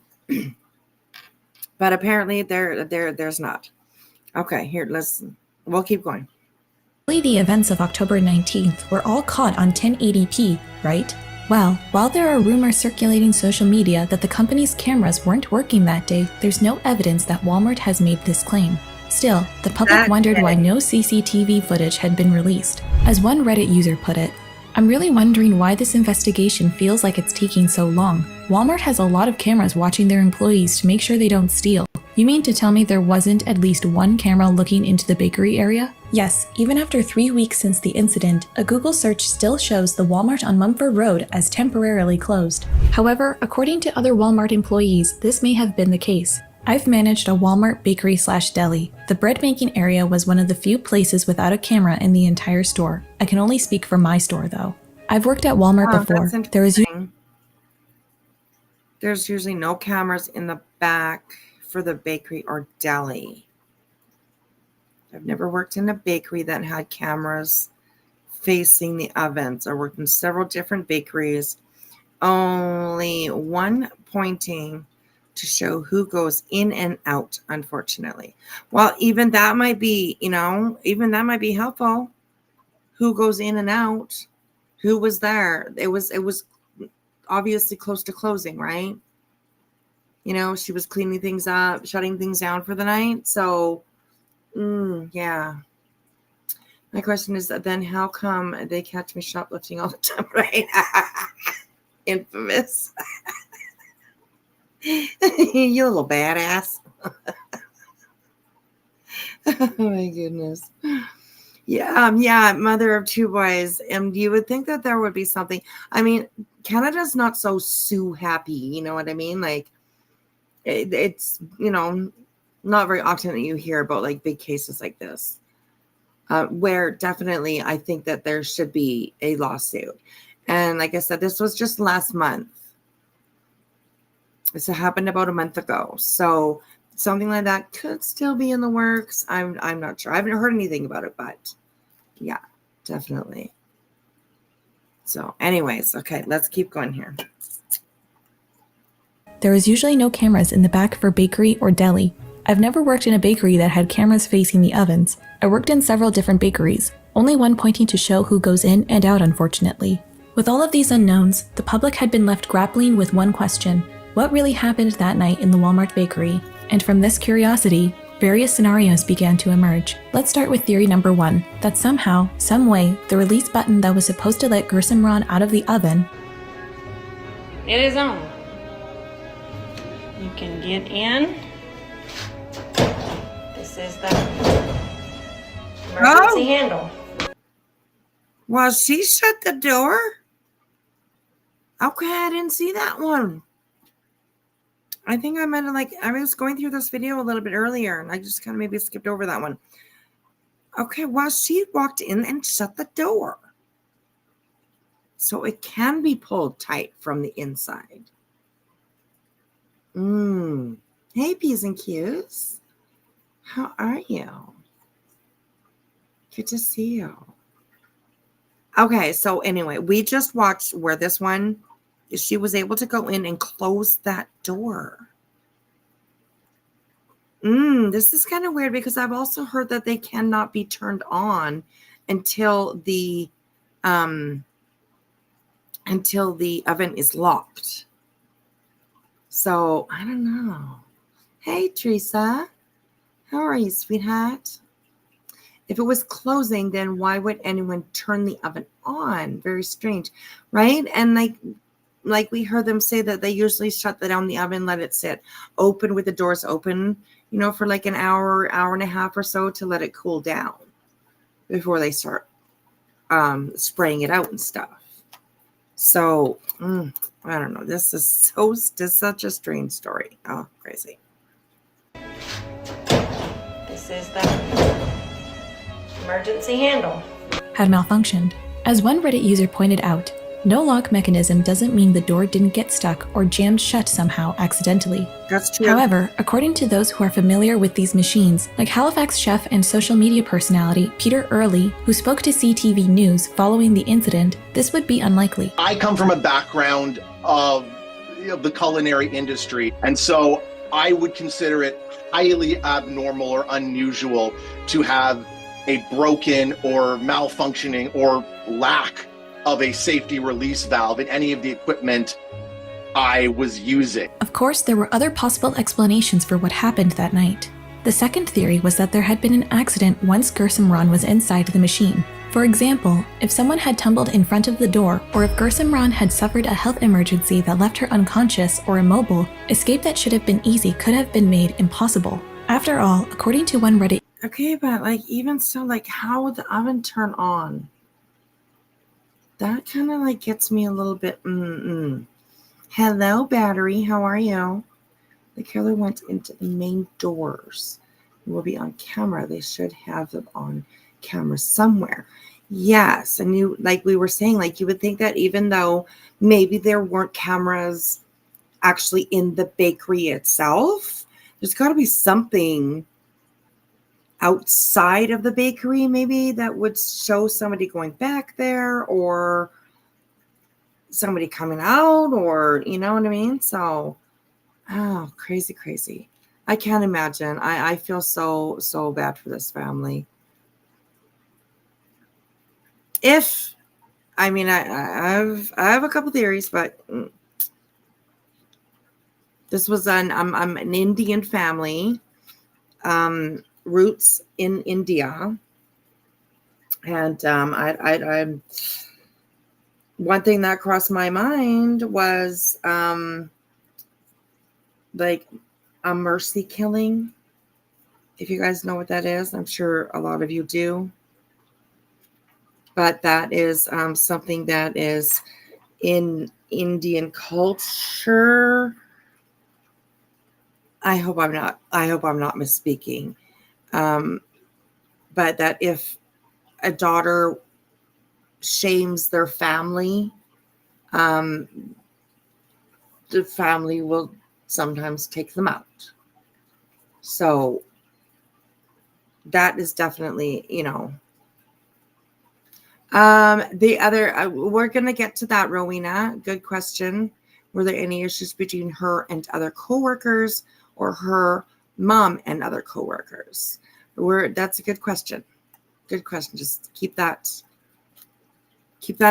apparently there's not. Okay, here, we'll keep going. The events of October 19th were all caught on 1080p, right? Well, while there are rumors circulating social media that the company's cameras weren't working that day, there's no evidence that Walmart has made this claim. Still, the public wondered why no CCTV footage had been released. As one Reddit user put it, "I'm really wondering why this investigation feels like it's taking so long. Walmart has a lot of cameras watching their employees to make sure they don't steal. You mean to tell me there wasn't at least one camera looking into the bakery area?" Yes, even after 3 weeks since the incident, a Google search still shows the Walmart on Mumford Road as temporarily closed. However, according to other Walmart employees, this may have been the case. I've managed a Walmart bakery/deli. The bread making area was one of the few places without a camera in the entire store. I can only speak for my store though. I've worked at Walmart before. There's usually no cameras in the back for the bakery or deli. I've never worked in a bakery that had cameras facing the ovens. I worked in several different bakeries, only one pointing to show who goes in and out, unfortunately. Well, even that might be, even that might be helpful. Who goes in and out? Who was there? It was obviously close to closing, right? She was cleaning things up, shutting things down for the night. So, yeah. My question is then how come they catch me shoplifting all the time, right? Infamous. You little badass. Oh my goodness. Yeah, mother of two boys. And you would think that there would be something. I mean, Canada's not so Sue happy, you know what I mean? Like it's not very often that you hear about like big cases like this. Where definitely I think that there should be a lawsuit. And like I said, this was just last month. This happened about a month ago. So something like that could still be in the works. I'm not sure. I haven't heard anything about it, but yeah, definitely. So anyways, okay, let's keep going here. There is usually no cameras in the back of a bakery or deli. I've never worked in a bakery that had cameras facing the ovens. I worked in several different bakeries, only one pointing to show who goes in and out, unfortunately. With all of these unknowns, the public had been left grappling with one question: what really happened that night in the Walmart bakery? And from this curiosity, various scenarios began to emerge. Let's start with theory number 1, that somehow, some way, the release button that was supposed to let Gersamron out of the oven, It is on. You can get in. This is the emergency handle. Well, she shut the door. Okay, I didn't see that one. I think I meant I was going through this video a little bit earlier and I just kind of maybe skipped over that one. Okay, well, she walked in and shut the door. So it can be pulled tight from the inside. Hey, P's and Q's. How are you? Good to see you. Okay, so anyway, we just watched where this one, she was able to go in and close that door. This is kind of weird because I've also heard that they cannot be turned on until the oven is locked. So I don't know. Hey, Teresa, how are you, sweetheart? If it was closing, then why would anyone turn the oven on? Very strange, right? And like we heard them say that they usually shut down the oven, let it sit open with the doors open, for like an hour and a half or so to let it cool down before they start spraying it out and stuff. So I don't know. This is such a strange story. Oh, crazy. This is the emergency handle. had malfunctioned. As one Reddit user pointed out, no lock mechanism doesn't mean the door didn't get stuck or jammed shut somehow accidentally. That's true. However, according to those who are familiar with these machines, like Halifax chef and social media personality Peter Early, who spoke to CTV News following the incident, this would be unlikely. I come from a background of the culinary industry, and so I would consider it highly abnormal or unusual to have a broken or malfunctioning or lack of a safety release valve in any of the equipment I was using. Of course, there were other possible explanations for what happened that night. The second theory was that there had been an accident once Gersamron was inside the machine. For example, if someone had tumbled in front of the door, or if Gersamron had suffered a health emergency that left her unconscious or immobile, escape that should have been easy could have been made impossible. After all, according to one Reddit... Okay, but even so, how would the oven turn on? That kind of gets me a little bit, Hello, battery. How are you? The killer went into the main doors. It will be on camera. They should have them on camera somewhere. Yes. And you, we were saying, you would think that even though maybe there weren't cameras actually in the bakery itself, there's got to be something outside of the bakery maybe that would show somebody going back there or somebody coming out, or you know what I mean? So Oh, crazy, crazy. I can't imagine. I feel so bad for this family. If I mean I have a couple theories, but this was I'm an Indian family, roots in India, and I'm one thing that crossed my mind was like a mercy killing. If you guys know what that is, I'm sure a lot of you do. But that is something that is in Indian culture. I hope I'm not misspeaking. But that if a daughter shames their family, the family will sometimes take them out. So that is definitely, the other, we're going to get to that, Rowena. Good question. Were there any issues between her and other coworkers or her mom and other coworkers? That's a good question. Good question. Just keep that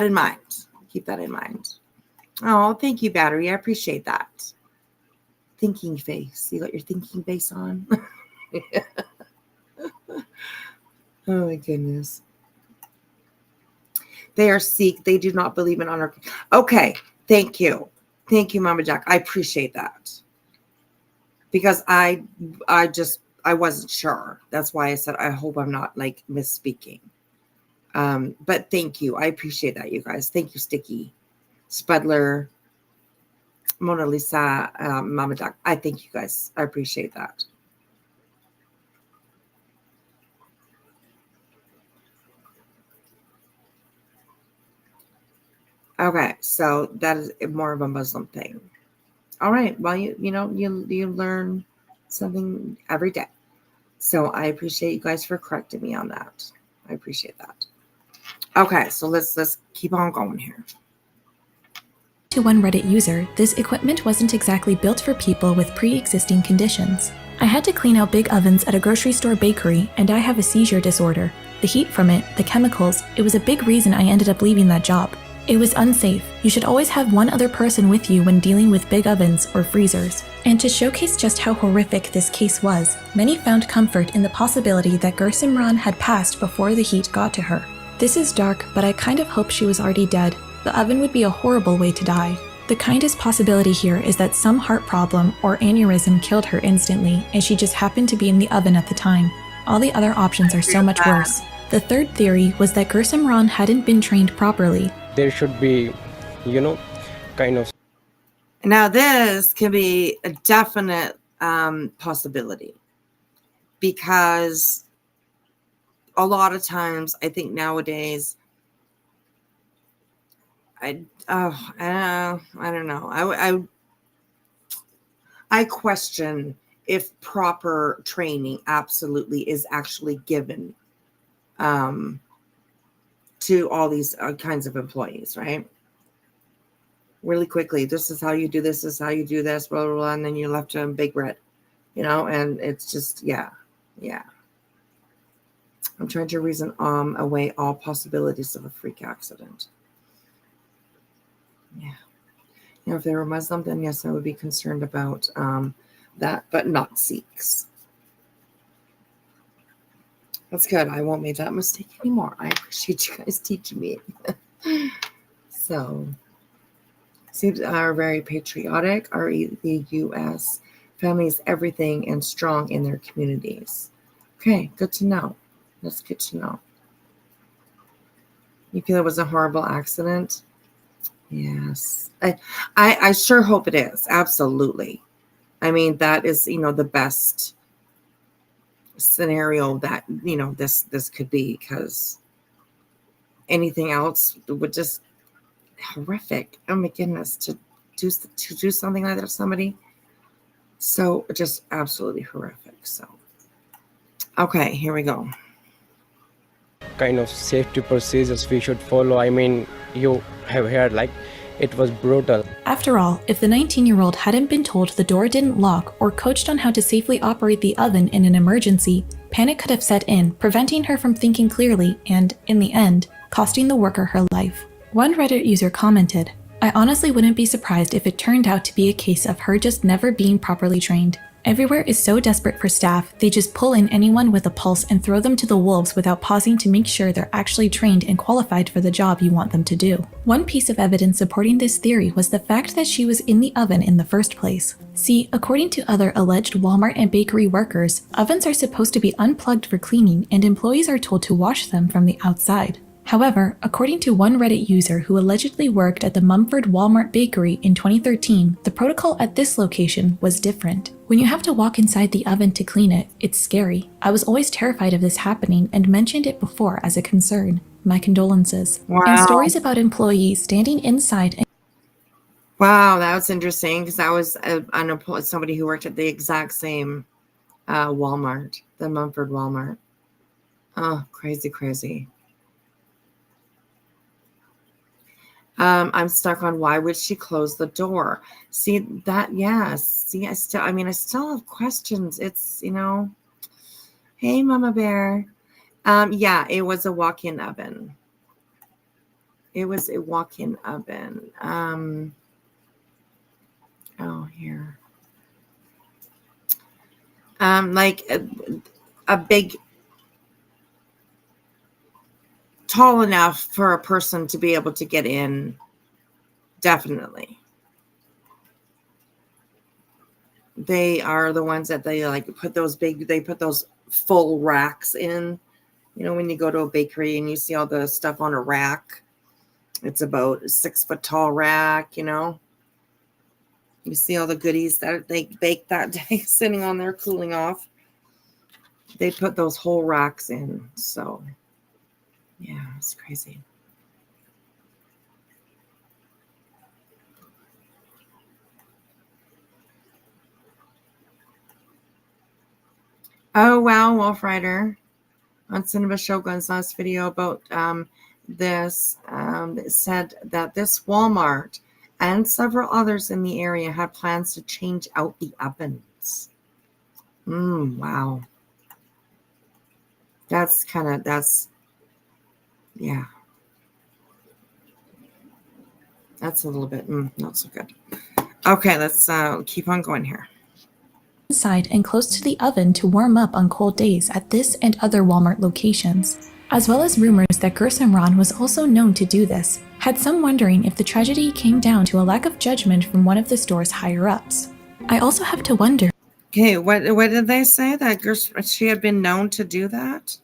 in mind. Keep that in mind. Oh, thank you, Battery. I appreciate that. Thinking face. You got your thinking face on? Oh, my goodness. They are Sikh. They do not believe in honor. Okay. Thank you. Thank you, Mama Jack. I appreciate that. Because I wasn't sure. That's why I said, I hope I'm not like misspeaking. But thank you. I appreciate that, you guys. Thank you, Sticky, Spudler, Mona Lisa, Mama Jack. I thank you guys. I appreciate that. Okay, so that is more of a Muslim thing. All right. Well, you learn something every day. So I appreciate you guys for correcting me on that. I appreciate that. Okay, so let's keep on going here. To one Reddit user, this equipment wasn't exactly built for people with pre-existing conditions. I had to clean out big ovens at a grocery store bakery, and I have a seizure disorder. The heat from it, the chemicals, it was a big reason I ended up leaving that job. It was unsafe. You should always have one other person with you when dealing with big ovens or freezers. And to showcase just how horrific this case was, many found comfort in the possibility that Gursimran had passed before the heat got to her. This is dark, but I kind of hope she was already dead. The oven would be a horrible way to die. The kindest possibility here is that some heart problem or aneurysm killed her instantly, and she just happened to be in the oven at the time. All the other options are so much worse. The third theory was that Gursimran hadn't been trained properly. There should be, kind of. Now this can be a definite possibility, because a lot of times I think nowadays, I don't know. I question if proper training absolutely is actually given to all these kinds of employees, right? Really quickly, this is how you do this is how you do this, blah, blah, blah, and then you're left to big red, and it's just, yeah. I'm trying to reason away all possibilities of a freak accident. Yeah. If they were Muslim, then yes, I would be concerned about that, but not Sikhs. That's good. I won't make that mistake anymore. I appreciate you guys teaching me. So, Sikhs are very patriotic. The U.S. family is everything and strong in their communities. Okay, good to know. That's good to know. You feel it was a horrible accident? Yes. I sure hope it is. Absolutely. I mean, that is, the best scenario that, this could be, because anything else would just horrific. Oh my goodness, to do something like that to somebody. So just absolutely horrific. So, okay, here we go. Kind of safety procedures we should follow. I mean, you have heard It was brutal. After all, if the 19-year-old hadn't been told the door didn't lock or coached on how to safely operate the oven in an emergency, panic could have set in, preventing her from thinking clearly and, in the end, costing the worker her life. One Reddit user commented, "I honestly wouldn't be surprised if it turned out to be a case of her just never being properly trained. Everywhere is so desperate for staff, they just pull in anyone with a pulse and throw them to the wolves without pausing to make sure they're actually trained and qualified for the job you want them to do." One piece of evidence supporting this theory was the fact that she was in the oven in the first place. See, according to other alleged Walmart and bakery workers, ovens are supposed to be unplugged for cleaning and employees are told to wash them from the outside. However, according to one Reddit user who allegedly worked at the Mumford Walmart bakery in 2013, the protocol at this location was different. When you have to walk inside the oven to clean it, it's scary. I was always terrified of this happening and mentioned it before as a concern. My condolences. Wow. And stories about employees standing inside and Wow, that was interesting because I was somebody who worked at the exact same Walmart, the Mumford Walmart. Oh, crazy, crazy. I'm stuck on why would she close the door? See that? Yes. See, I still have questions. It's, hey, Mama Bear. Yeah, it was a walk-in oven. It was a walk-in oven. Oh, here. Like a big, tall enough for a person to be able to get in. Definitely. They are the ones that they put those full racks in. When you go to a bakery and you see all the stuff on a rack, it's about a 6-foot tall rack, You see all the goodies that they bake that day sitting on there cooling off. They put those whole racks in. So, yeah, it's crazy. Oh, wow, Wolf Rider. On Cinema Shogun's last video about this, it said that this Walmart and several others in the area had plans to change out the ovens. Wow. Yeah. That's a little bit not so good. Okay, let's keep on going here. inside and close to the oven to warm up on cold days at this and other Walmart locations, as well as rumors that Gerson Ron was also known to do this, had some wondering if the tragedy came down to a lack of judgment from one of the store's higher-ups. I also have to wonder. Okay, what did they say? That she had been known to do that?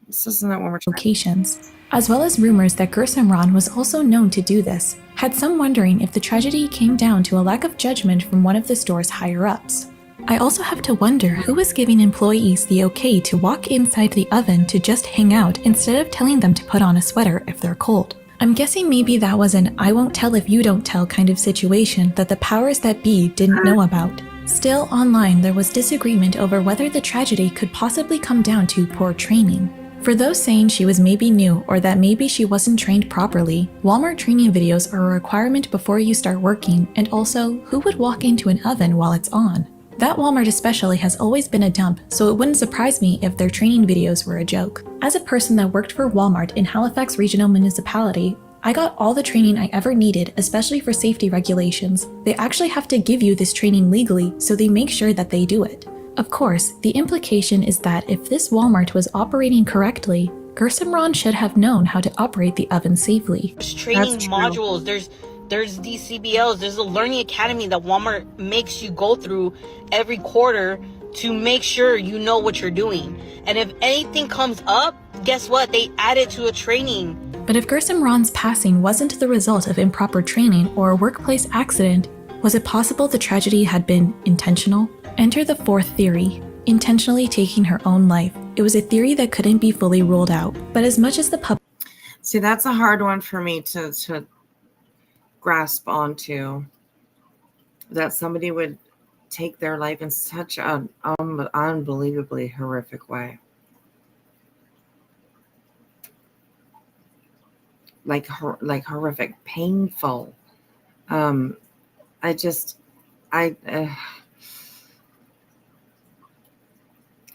This isn't that one we're locations, as well as rumors that Gerson Ron was also known to do this, had some wondering if the tragedy came down to a lack of judgment from one of the store's higher-ups. I also have to wonder who was giving employees the okay to walk inside the oven to just hang out instead of telling them to put on a sweater if they're cold. I'm guessing maybe that was an I won't tell if you don't tell kind of situation that the powers that be didn't know about. Still, online there was disagreement over whether the tragedy could possibly come down to poor training. For those saying she was maybe new or that maybe she wasn't trained properly, Walmart training videos are a requirement before you start working, and also, who would walk into an oven while it's on? That Walmart especially has always been a dump, so it wouldn't surprise me if their training videos were a joke. As a person that worked for Walmart in Halifax Regional Municipality, I got all the training I ever needed, especially for safety regulations. They actually have to give you this training legally, so they make sure that they do it. Of course, the implication is that if this Walmart was operating correctly, Gerson Ron should have known how to operate the oven safely. There's training modules, there's these CBLs, there's a learning academy that Walmart makes you go through every quarter to make sure you know what you're doing. And if anything comes up, guess what? They add it to a training. But if Gerson Ron's passing wasn't the result of improper training or a workplace accident, was it possible the tragedy had been intentional? Enter the fourth theory, intentionally taking her own life. It was a theory that couldn't be fully ruled out, but as much as the public... See, that's a hard one for me to grasp onto, that somebody would take their life in such an unbelievably horrific way. like horrific, painful. I just, I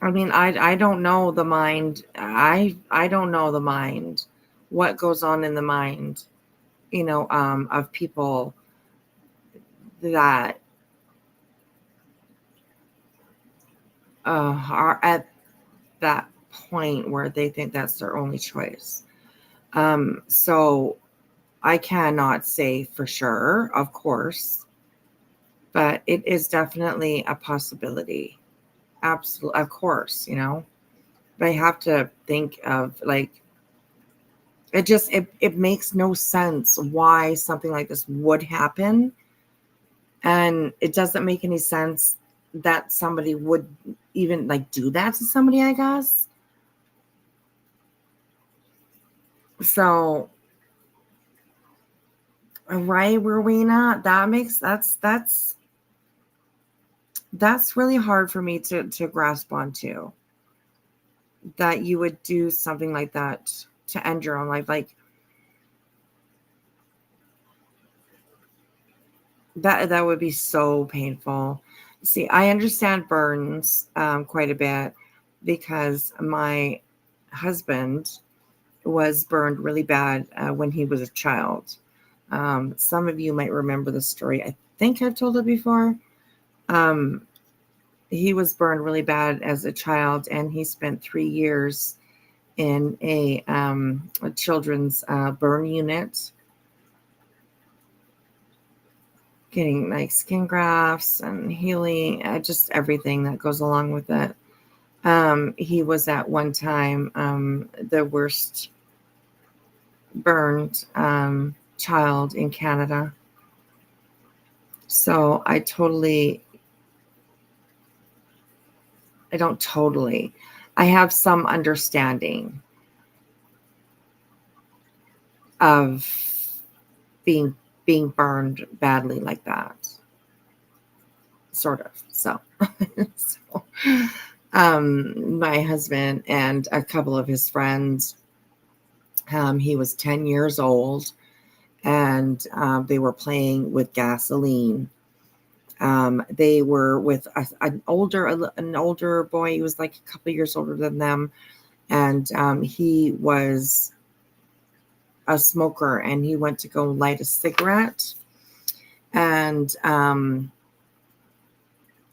mean, I don't know the mind. I don't know the mind, what goes on in the mind, of people that are at that point where they think that's their only choice. So I cannot say for sure, of course, but it is definitely a possibility. Absolutely, of course, but I have to think of like, it makes no sense why something like this would happen. And it doesn't make any sense that somebody would even like do that to somebody, I guess. So, right, Rowena, that's really hard for me to grasp onto, that you would do something like that to end your own life. Like that would be so painful. See, I understand burns quite a bit because my husband was burned really bad when he was a child. Some of you might remember the story. I think I've told it before. He was burned really bad as a child, and he spent 3 years in a children's burn unit, getting like skin grafts and healing, just everything that goes along with it. He was at one time the worst burned child in Canada. So I have some understanding of being burned badly like that, sort of. So, my husband and a couple of his friends, he was 10 years old, and they were playing with gasoline. They were with an older boy. He was like a couple years older than them, and he was a smoker, and he went to go light a cigarette, and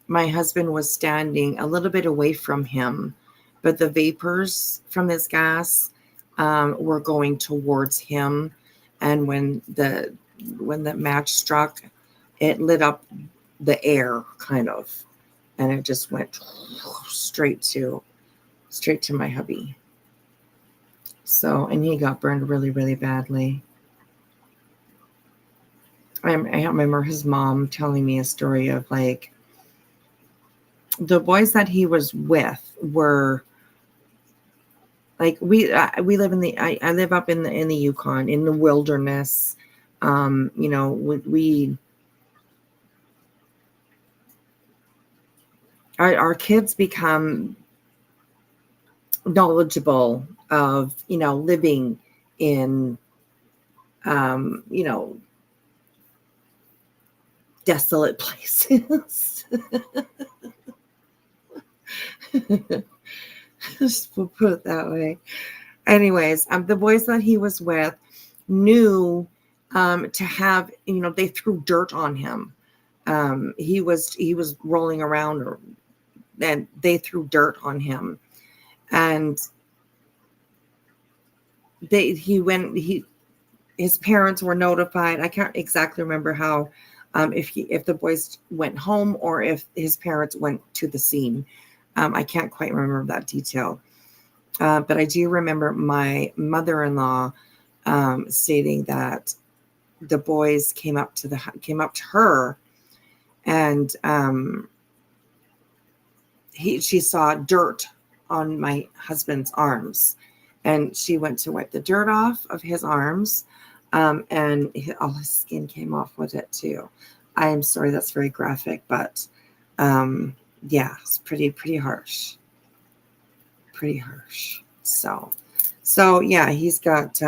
my husband was standing a little bit away from him, but the vapors from this gas were going towards him, and when the match struck, it lit up the air kind of, and it just went straight to my hubby. So, and he got burned really, really badly. I remember his mom telling me a story of like the boys that he was with were like, we live I live up in the Yukon, in the wilderness. Our kids become knowledgeable of living in desolate places. We'll put it that way. Anyways, the boys that he was with knew to have, they threw dirt on him. He was rolling around, and they threw dirt on him, and his parents were notified. I can't exactly remember how, if the boys went home or if his parents went to the scene. I can't quite remember that detail. But I do remember my mother-in-law stating that the boys came up to her, and she saw dirt on my husband's arms, and she went to wipe the dirt off of his arms, and all his skin came off with it too. I am sorry, that's very graphic, but yeah, it's pretty harsh. Pretty harsh. So yeah, he's got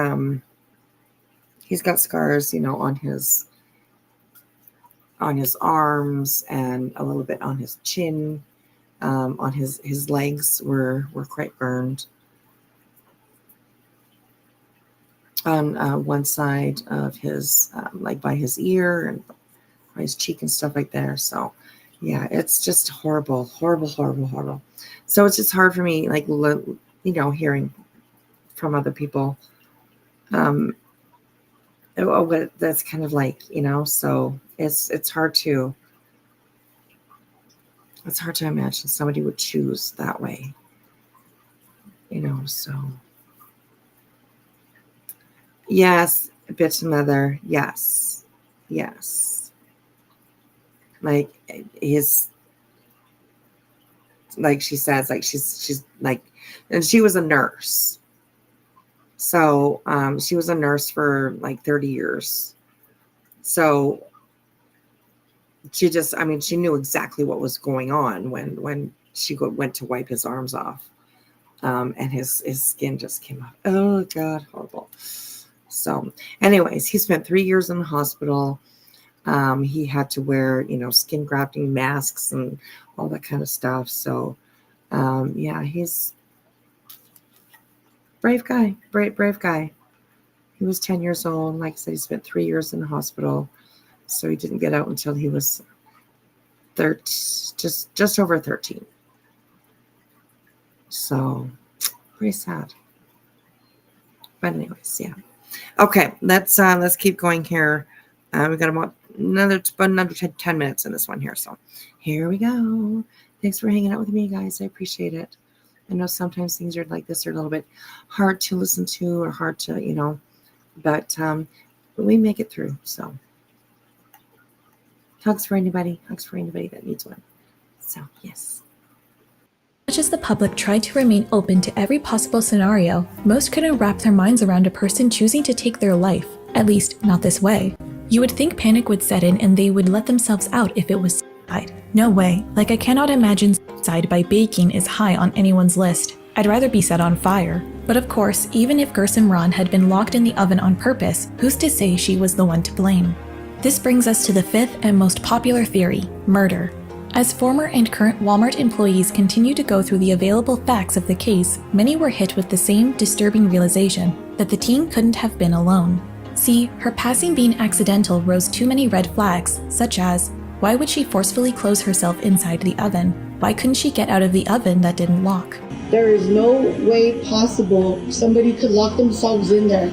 he's got scars, on his arms and a little bit on his chin. On his legs were quite burned. On one side of his, like by his ear and by his cheek and stuff like there. So, yeah, it's just horrible. So it's just hard for me, like, hearing from other people. What that's kind of like, so it's hard to imagine somebody would choose that way, so. Yes, bitch mother. Yes. Like like she says, like she's like, and she was a nurse. So she was a nurse for like 30 years. So she just, she knew exactly what was going on when she went to wipe his arms off. And his skin just came off. Oh God, horrible. So anyways, he spent 3 years in the hospital. He had to wear, skin grafting masks and all that kind of stuff. So, yeah, he's brave guy, brave guy. He was 10 years old. Like I said, he spent 3 years in the hospital. So he didn't get out until he was just over 13. So pretty sad. But anyways, yeah. Okay, let's keep going here. We've got about another 10 minutes in this one here. So here we go. Thanks for hanging out with me, guys. I appreciate it. I know sometimes things are like this are a little bit hard to listen to or hard to, but we make it through. So hugs for anybody that needs one. So yes. Much as the public tried to remain open to every possible scenario, most couldn't wrap their minds around a person choosing to take their life, at least not this way. You would think panic would set in and they would let themselves out if it was suicide. No way, like I cannot imagine suicide by baking is high on anyone's list. I'd rather be set on fire. But of course, even if Gerson Ron had been locked in the oven on purpose, who's to say she was the one to blame? This brings us to the fifth and most popular theory, murder. As former and current Walmart employees continue to go through the available facts of the case, many were hit with the same disturbing realization that the teen couldn't have been alone. See, her passing being accidental rose too many red flags, such as, why would she forcefully close herself inside the oven? Why couldn't she get out of the oven that didn't lock? There is no way possible somebody could lock themselves in there.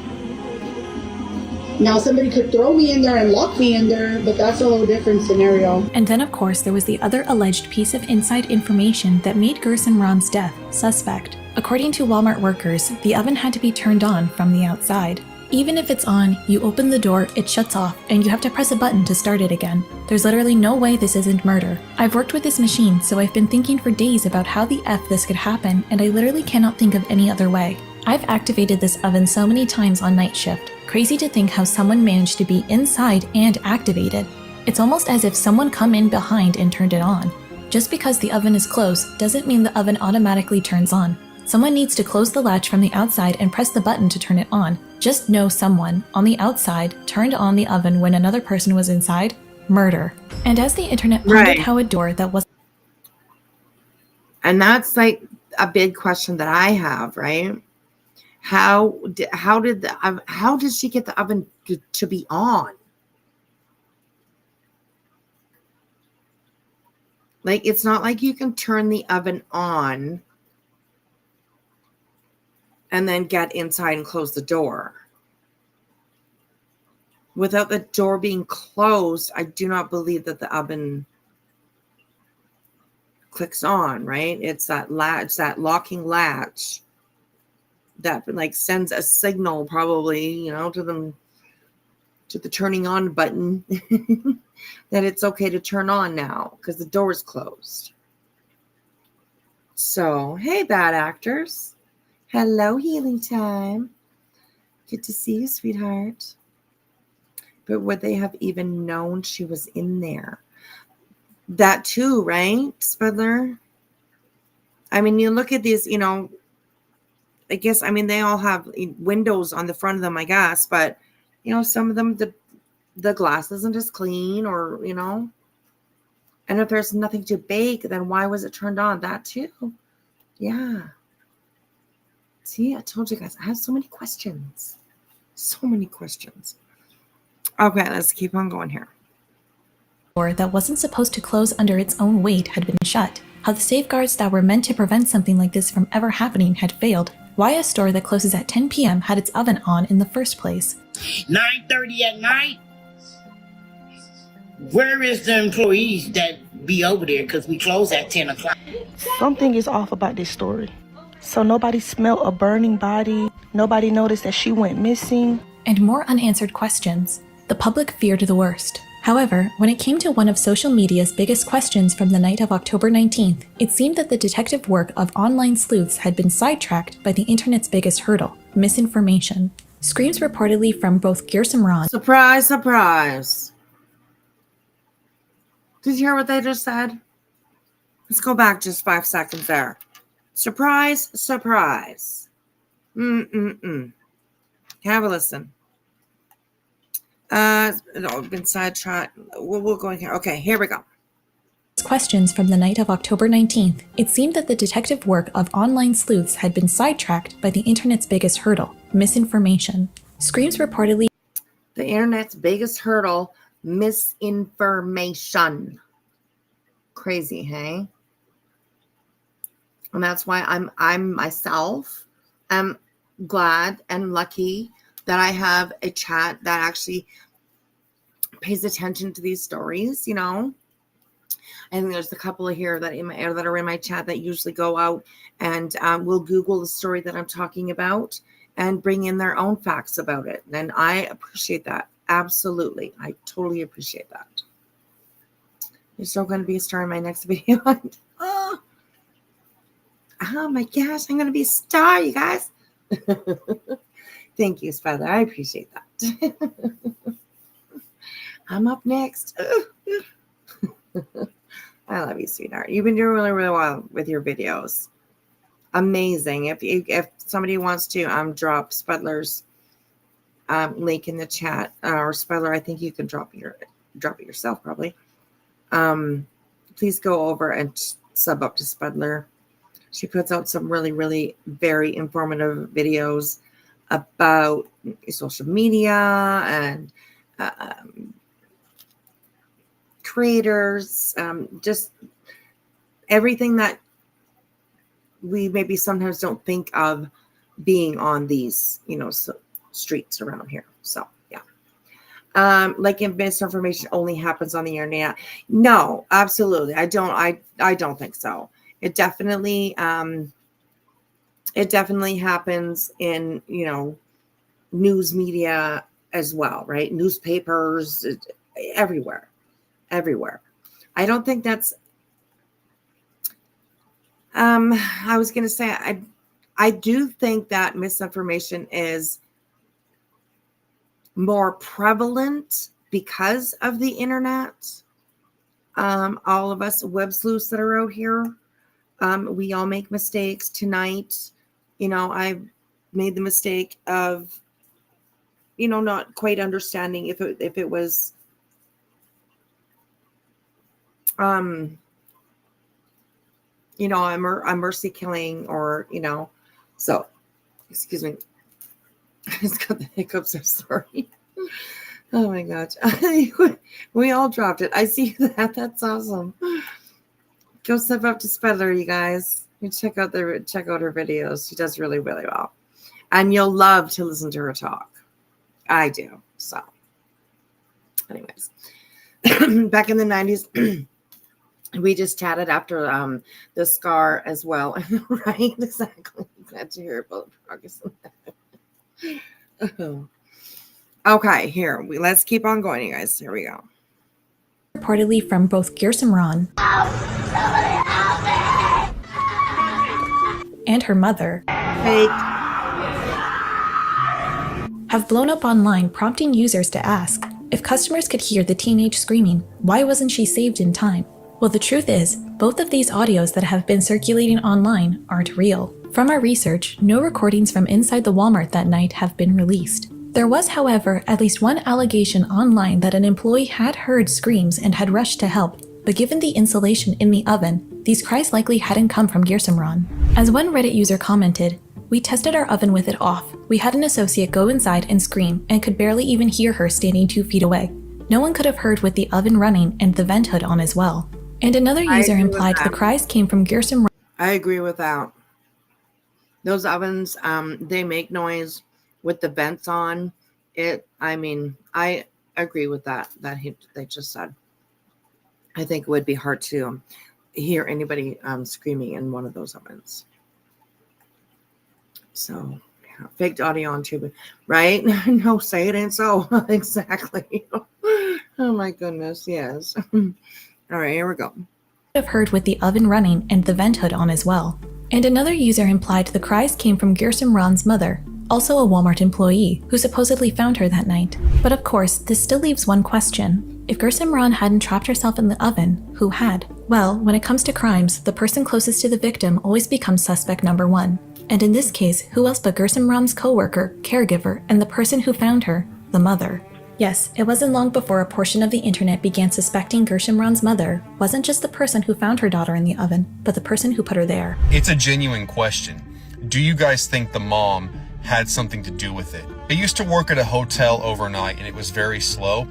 Now somebody could throw me in there and lock me in there, but that's a whole different scenario. And then of course there was the other alleged piece of inside information that made Gerson Ron's death suspect. According to Walmart workers, the oven had to be turned on from the outside. Even if it's on, you open the door, it shuts off, and you have to press a button to start it again. There's literally no way this isn't murder. I've worked with this machine, so I've been thinking for days about how the F this could happen, and I literally cannot think of any other way. I've activated this oven so many times on night shift. Crazy to think how someone managed to be inside and activated. It's almost as if someone come in behind and turned it on. Just because the oven is closed doesn't mean the oven automatically turns on. Someone needs to close the latch from the outside and press the button to turn it on. Just know someone, on the outside, turned on the oven when another person was inside. Murder. And as the internet pondered how a door that was... And that's like a big question that I have, right? How did she get the oven to be on? Like, it's not like you can turn the oven on and then get inside and close the door. Without the door being closed, I do not believe that the oven clicks on, right? It's that latch, that locking latch that like sends a signal probably, to the turning on button that it's okay to turn on now because the door is closed. So, hey, bad actors. Hello, healing time. Good to see you, sweetheart. But would they have even known she was in there? That too, right, Spudler? I mean, you look at these, I guess, they all have windows on the front of them, I guess. But, some of them, the glass isn't as clean, or, and if there's nothing to bake, then why was it turned on? That too. Yeah. See, I told you guys, I have so many questions. So many questions. Okay, let's keep on going here. Door that wasn't supposed to close under its own weight had been shut. How the safeguards that were meant to prevent something like this from ever happening had failed. Why a store that closes at 10 p.m. had its oven on in the first place. 9:30 at night? Where is the employees that be over there? Because we close at 10 o'clock. Something is off about this story. So nobody smelled a burning body. Nobody noticed that she went missing. And more unanswered questions. The public feared the worst. However, when it came to one of social media's biggest questions from the night of October 19th, it seemed that the detective work of online sleuths had been sidetracked by the internet's biggest hurdle, misinformation. Screams reportedly from both Gearsome Ron— Surprise, surprise. Did you hear what they just said? Let's go back just 5 seconds there. Surprise, surprise. Have a listen. No, been sidetracked. We'll go in here. Okay, here we go. Questions from the night of October 19th, it seemed that the detective work of online sleuths had been sidetracked by the internet's biggest hurdle, misinformation. Screams reportedly— The internet's biggest hurdle, misinformation. Crazy, hey? And that's why I'm myself am glad and lucky that I have a chat that actually pays attention to these stories, I think there's a couple of here that are in my chat that usually go out and will Google the story that I'm talking about and bring in their own facts about it. And I appreciate that. Absolutely. I totally appreciate that. There's still going to be a star in my next video. Oh my gosh, I'm going to be a star, you guys. Thank you, Spider. I appreciate that. I'm up next. I love you, sweetheart. You've been doing really, really well with your videos. Amazing. If somebody wants to drop Spudler's link in the chat, or Spudler, I think you can drop it yourself probably. Please go over and sub up to Spudler. She puts out some really, really very informative videos about social media and creators, just everything that we maybe sometimes don't think of being on these, streets around here. So, yeah. Like if misinformation only happens on the internet. No, absolutely. I don't think so. It definitely happens in, news media as well, right? Newspapers, everywhere. I don't think that's, I was going to say, I do think that misinformation is more prevalent because of the internet. All of us web sleuths that are out here, we all make mistakes. Tonight, I made the mistake of, not quite understanding if it was, a mercy killing, or, so, excuse me. I just got the hiccups. I'm sorry. Oh my gosh. We all dropped it. I see that. That's awesome. Go step up to Spudler, you guys. You check out her videos. She does really, really well. And you'll love to listen to her talk. I do. So anyways. Back in the 90s, we just chatted after the scar as well. Right? Exactly. Glad to hear about the progress of that. Okay, here. Let's keep on going, you guys. Here we go. Reportedly from both Gearsome Ron and her mother have blown up online, prompting users to ask, if customers could hear the teenage screaming, why wasn't she saved in time? Well, the truth is, both of these audios that have been circulating online aren't real. From our research, no recordings from inside the Walmart that night have been released. There was, however, at least one allegation online that an employee had heard screams and had rushed to help, but given the insulation in the oven, these cries likely hadn't come from Girsimran. As one Reddit user commented, "We tested our oven with it off. We had an associate go inside and scream and could barely even hear her standing 2 feet away. No one could have heard with the oven running and the vent hood on as well." And another user implied the cries came from Girsimran. I agree with that. Those ovens, they make noise with the vents on. I agree with that they just said. I think it would be hard to hear anybody screaming in one of those ovens. So, yeah, faked audio on tube, right? No, say it ain't so. Exactly. Oh my goodness, yes. All right, here we go. Have heard with the oven running and the vent hood on as well. And another user implied the cries came from Girsimran's mother, also a Walmart employee, who supposedly found her that night. But of course, this still leaves one question. If Girsimran hadn't trapped herself in the oven, who had? Well, when it comes to crimes, the person closest to the victim always becomes suspect number one. And in this case, who else but Girsimran's co-worker, caregiver, and the person who found her, the mother? Yes, it wasn't long before a portion of the internet began suspecting Girsimran's mother wasn't just the person who found her daughter in the oven, but the person who put her there. It's a genuine question. Do you guys think the mom had something to do with it? I used to work at a hotel overnight and it was very slow.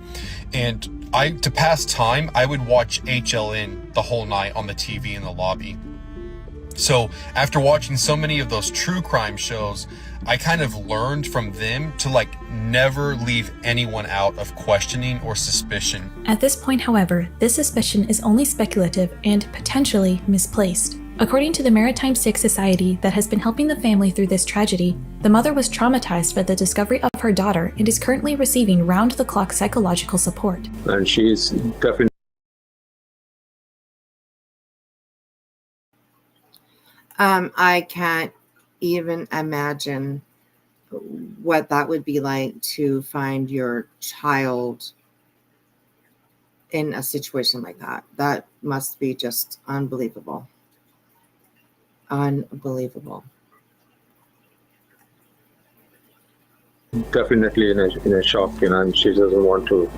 And to pass time, I would watch HLN the whole night on the TV in the lobby. So after watching so many of those true crime shows, I kind of learned from them to never leave anyone out of questioning or suspicion. At this point, however, this suspicion is only speculative and potentially misplaced. According to the Maritime Sick Society that has been helping the family through this tragedy, the mother was traumatized by the discovery of her daughter and is currently receiving round-the-clock psychological support. And she's definitely I can't even imagine what that would be like to find your child in a situation like that. That must be just unbelievable. Unbelievable. definitely in a shock, and she doesn't want to,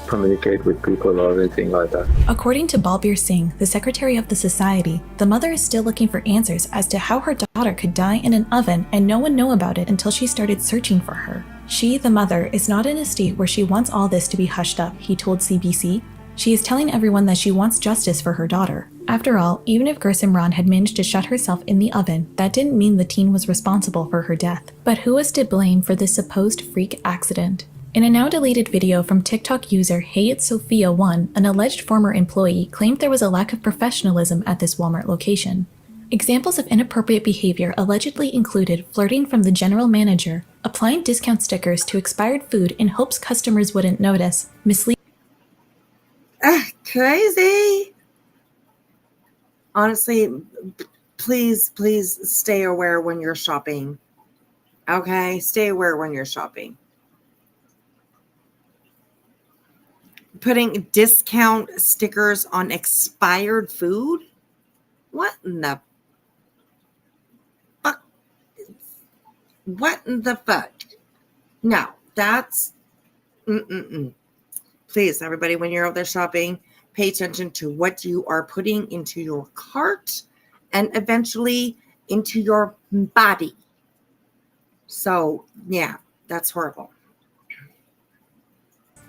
communicate with people or anything like that. According to Balbir Singh, the secretary of the society, the mother is still looking for answers as to how her daughter could die in an oven and no one know about it until she started searching for her. She, the mother, is not in a state where she wants all this to be hushed up, he told CBC. She is telling everyone that she wants justice for her daughter. After all, even if Girsimran had managed to shut herself in the oven, that didn't mean the teen was responsible for her death. But who was to blame for this supposed freak accident? In a now deleted video from TikTok user HeyItSophia1, an alleged former employee claimed there was a lack of professionalism at this Walmart location. Examples of inappropriate behavior allegedly included flirting from the general manager, applying discount stickers to expired food in hopes customers wouldn't notice, Crazy. Honestly, please stay aware when you're shopping. Okay, stay aware when you're shopping. Putting discount stickers on expired food? What in the fuck? What in the fuck? No, that's Please, everybody, when you're out there shopping, pay attention to what you are putting into your cart and eventually into your body. So, yeah, that's horrible.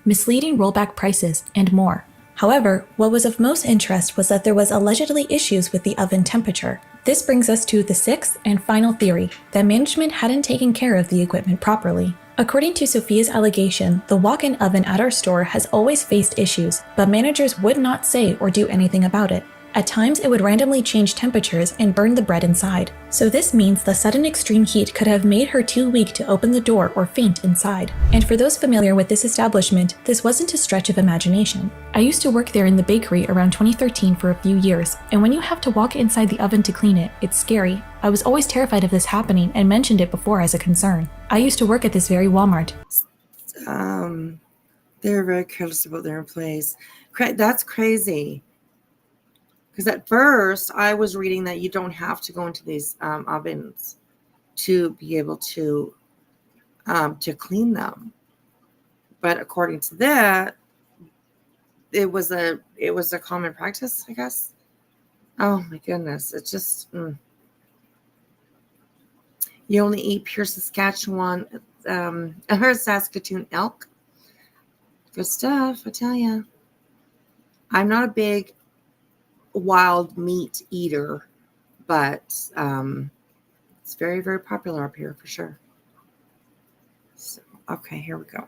Misleading rollback prices, and more. However, what was of most interest was that there was allegedly issues with the oven temperature. This brings us to the sixth and final theory, that management hadn't taken care of the equipment properly. According to Sophia's allegation, the walk-in oven at our store has always faced issues, but managers would not say or do anything about it. At times, it would randomly change temperatures and burn the bread inside. So this means the sudden extreme heat could have made her too weak to open the door or faint inside. And for those familiar with this establishment, this wasn't a stretch of imagination. I used to work there in the bakery around 2013 for a few years, and when you have to walk inside the oven to clean it, it's scary. I was always terrified of this happening and mentioned it before as a concern. I used to work at this very Walmart. They're very careless about their employees. That's crazy. Because at first, I was reading that you don't have to go into these ovens to be able to clean them. But according to that, it was a common practice, I guess. Oh my goodness, it's just you only eat pure Saskatchewan or Saskatoon elk. Good stuff, I tell you. I'm not a big wild meat eater, but it's very, very popular up here for sure. So, okay, here we go.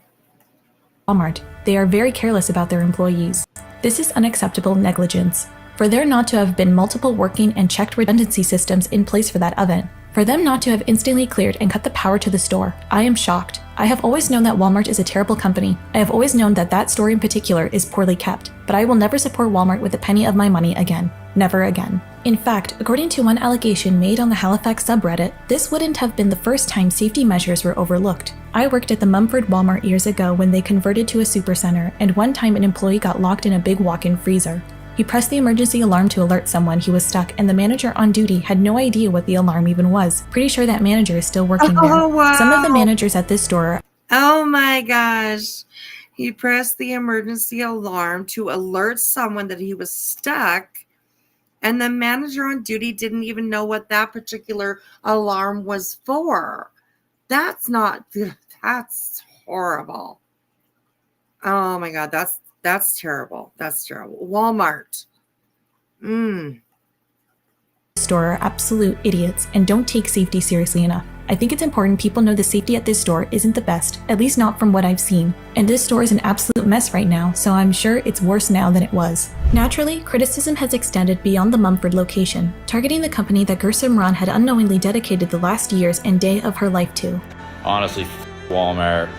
Walmart, they are very careless about their employees. This is unacceptable negligence. For there not to have been multiple working and checked redundancy systems in place for that oven. For them not to have instantly cleared and cut the power to the store. I am shocked. I have always known that Walmart is a terrible company. I have always known that that store in particular is poorly kept. But I will never support Walmart with a penny of my money again. Never again. In fact, according to one allegation made on the Halifax subreddit, this wouldn't have been the first time safety measures were overlooked. I worked at the Mumford Walmart years ago when they converted to a supercenter, and one time an employee got locked in a big walk-in freezer. He pressed the emergency alarm to alert someone he was stuck, and the manager on duty had no idea what the alarm even was. Pretty sure that manager is still working there. Wow. Some of the managers at this store... Oh my gosh. He pressed the emergency alarm to alert someone that he was stuck, and the manager on duty didn't even know what that particular alarm was for. That's horrible. Oh my God, that's terrible. That's terrible. Walmart. Store are absolute idiots and don't take safety seriously enough. I think it's important people know the safety at this store isn't the best, at least not from what I've seen. And this store is an absolute mess right now, so I'm sure it's worse now than it was. Naturally, criticism has extended beyond the Mumford location, targeting the company that Gersimran had unknowingly dedicated the last years and day of her life to. Honestly, Walmart.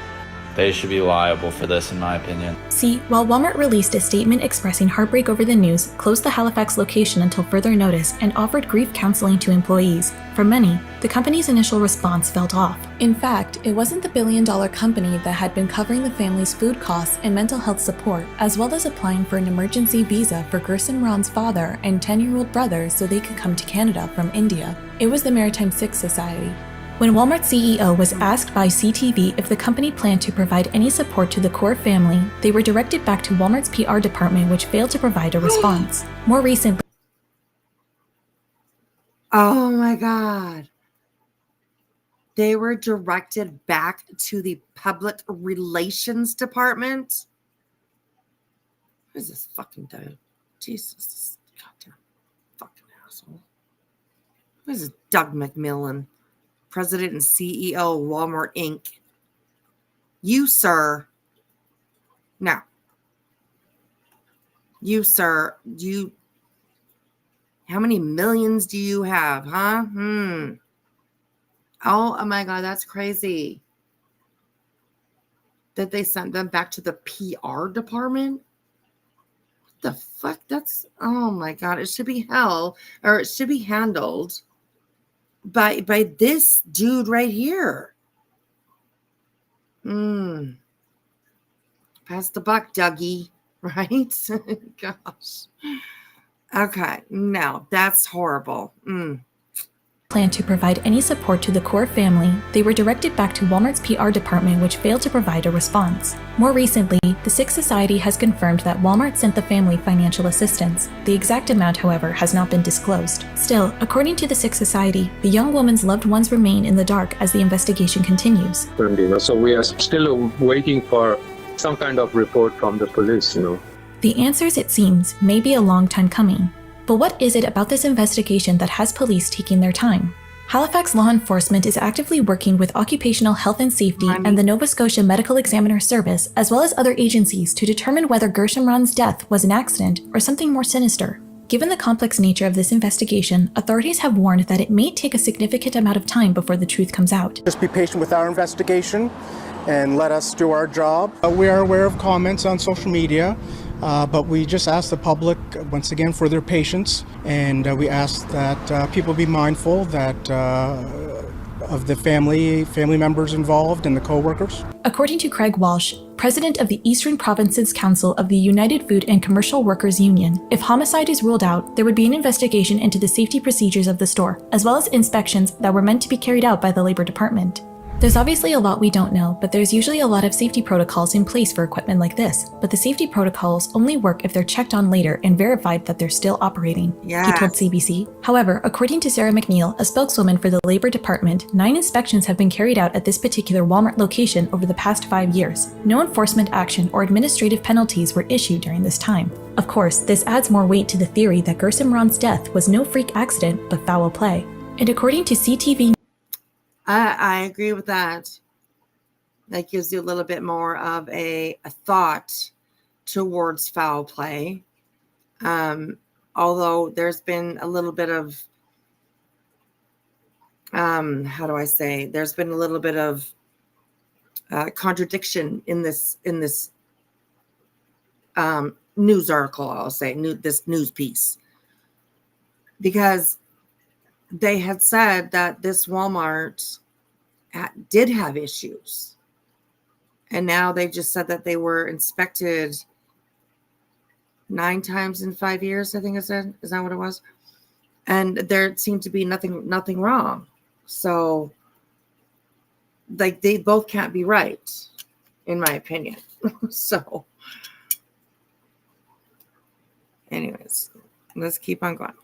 They should be liable for this, in my opinion. See, while Walmart released a statement expressing heartbreak over the news, closed the Halifax location until further notice, and offered grief counseling to employees, for many, the company's initial response felt off. In fact, it wasn't the billion-dollar company that had been covering the family's food costs and mental health support, as well as applying for an emergency visa for Gersimran's father and 10-year-old brother so they could come to Canada from India. It was the Maritime Six Society. When Walmart's CEO was asked by CTV if the company planned to provide any support to the Core family, they were directed back to Walmart's PR department, which failed to provide a response. More recently... Oh my God. They were directed back to the public relations department? What is this fucking dude? Jesus, this goddamn fucking asshole. What is this Doug McMillan? President and CEO of Walmart Inc. You, sir. Now, you, sir, how many millions do you have, huh? Oh my God, that's crazy. That they sent them back to the PR department? What the fuck? That's, oh my God, it should be it should be handled by this dude right here. Pass the buck, Dougie, right? Gosh. Okay, no, that's horrible. Plan to provide any support to the Core family, they were directed back to Walmart's PR department, which failed to provide a response. More recently, the Six Society has confirmed that Walmart sent the family financial assistance. The exact amount, however, has not been disclosed. Still, according to the Six Society, the young woman's loved ones remain in the dark as the investigation continues. So we are still waiting for some kind of report from the police, The answers, it seems, may be a long time coming. But what is it about this investigation that has police taking their time? Halifax law enforcement is actively working with Occupational Health and Safety and the Nova Scotia Medical Examiner Service, as well as other agencies, to determine whether Gersimran's death was an accident or something more sinister. Given the complex nature of this investigation, authorities have warned that it may take a significant amount of time before the truth comes out. Just be patient with our investigation and let us do our job. We are aware of comments on social media. But we just ask the public, once again, for their patience, and we ask that people be mindful that of the family members involved and the co-workers? According to Craig Walsh, president of the Eastern Provinces Council of the United Food and Commercial Workers Union, if homicide is ruled out, there would be an investigation into the safety procedures of the store, as well as inspections that were meant to be carried out by the Labor Department. There's obviously a lot we don't know, but there's usually a lot of safety protocols in place for equipment like this. But the safety protocols only work if they're checked on later and verified that they're still operating, he told CBC. However, according to Sarah McNeil, a spokeswoman for the Labor Department, 9 inspections have been carried out at this particular Walmart location over the past 5 years. No enforcement action or administrative penalties were issued during this time. Of course, this adds more weight to the theory that Gersom Ron's death was no freak accident but foul play. And according to CTV, I agree with that. That gives you a little bit more of a thought towards foul play. Although there's been a little bit of, there's been a little bit of contradiction in this news article, I'll say, this news piece. Because they had said that this Walmart did have issues. And now they just said that they were inspected 9 times in 5 years, I think it said. Is that what it was? And there seemed to be nothing wrong. So, like, they both can't be right, in my opinion. So, anyways, let's keep on going.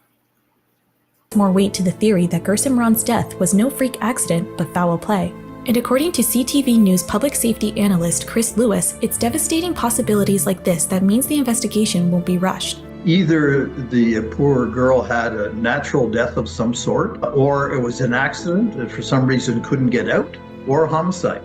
More weight to the theory that Gersom Ron's death was no freak accident but foul play. And according to CTV News public safety analyst Chris Lewis, it's devastating possibilities like this that means the investigation won't be rushed. Either the poor girl had a natural death of some sort, or it was an accident that for some reason couldn't get out, or a homicide.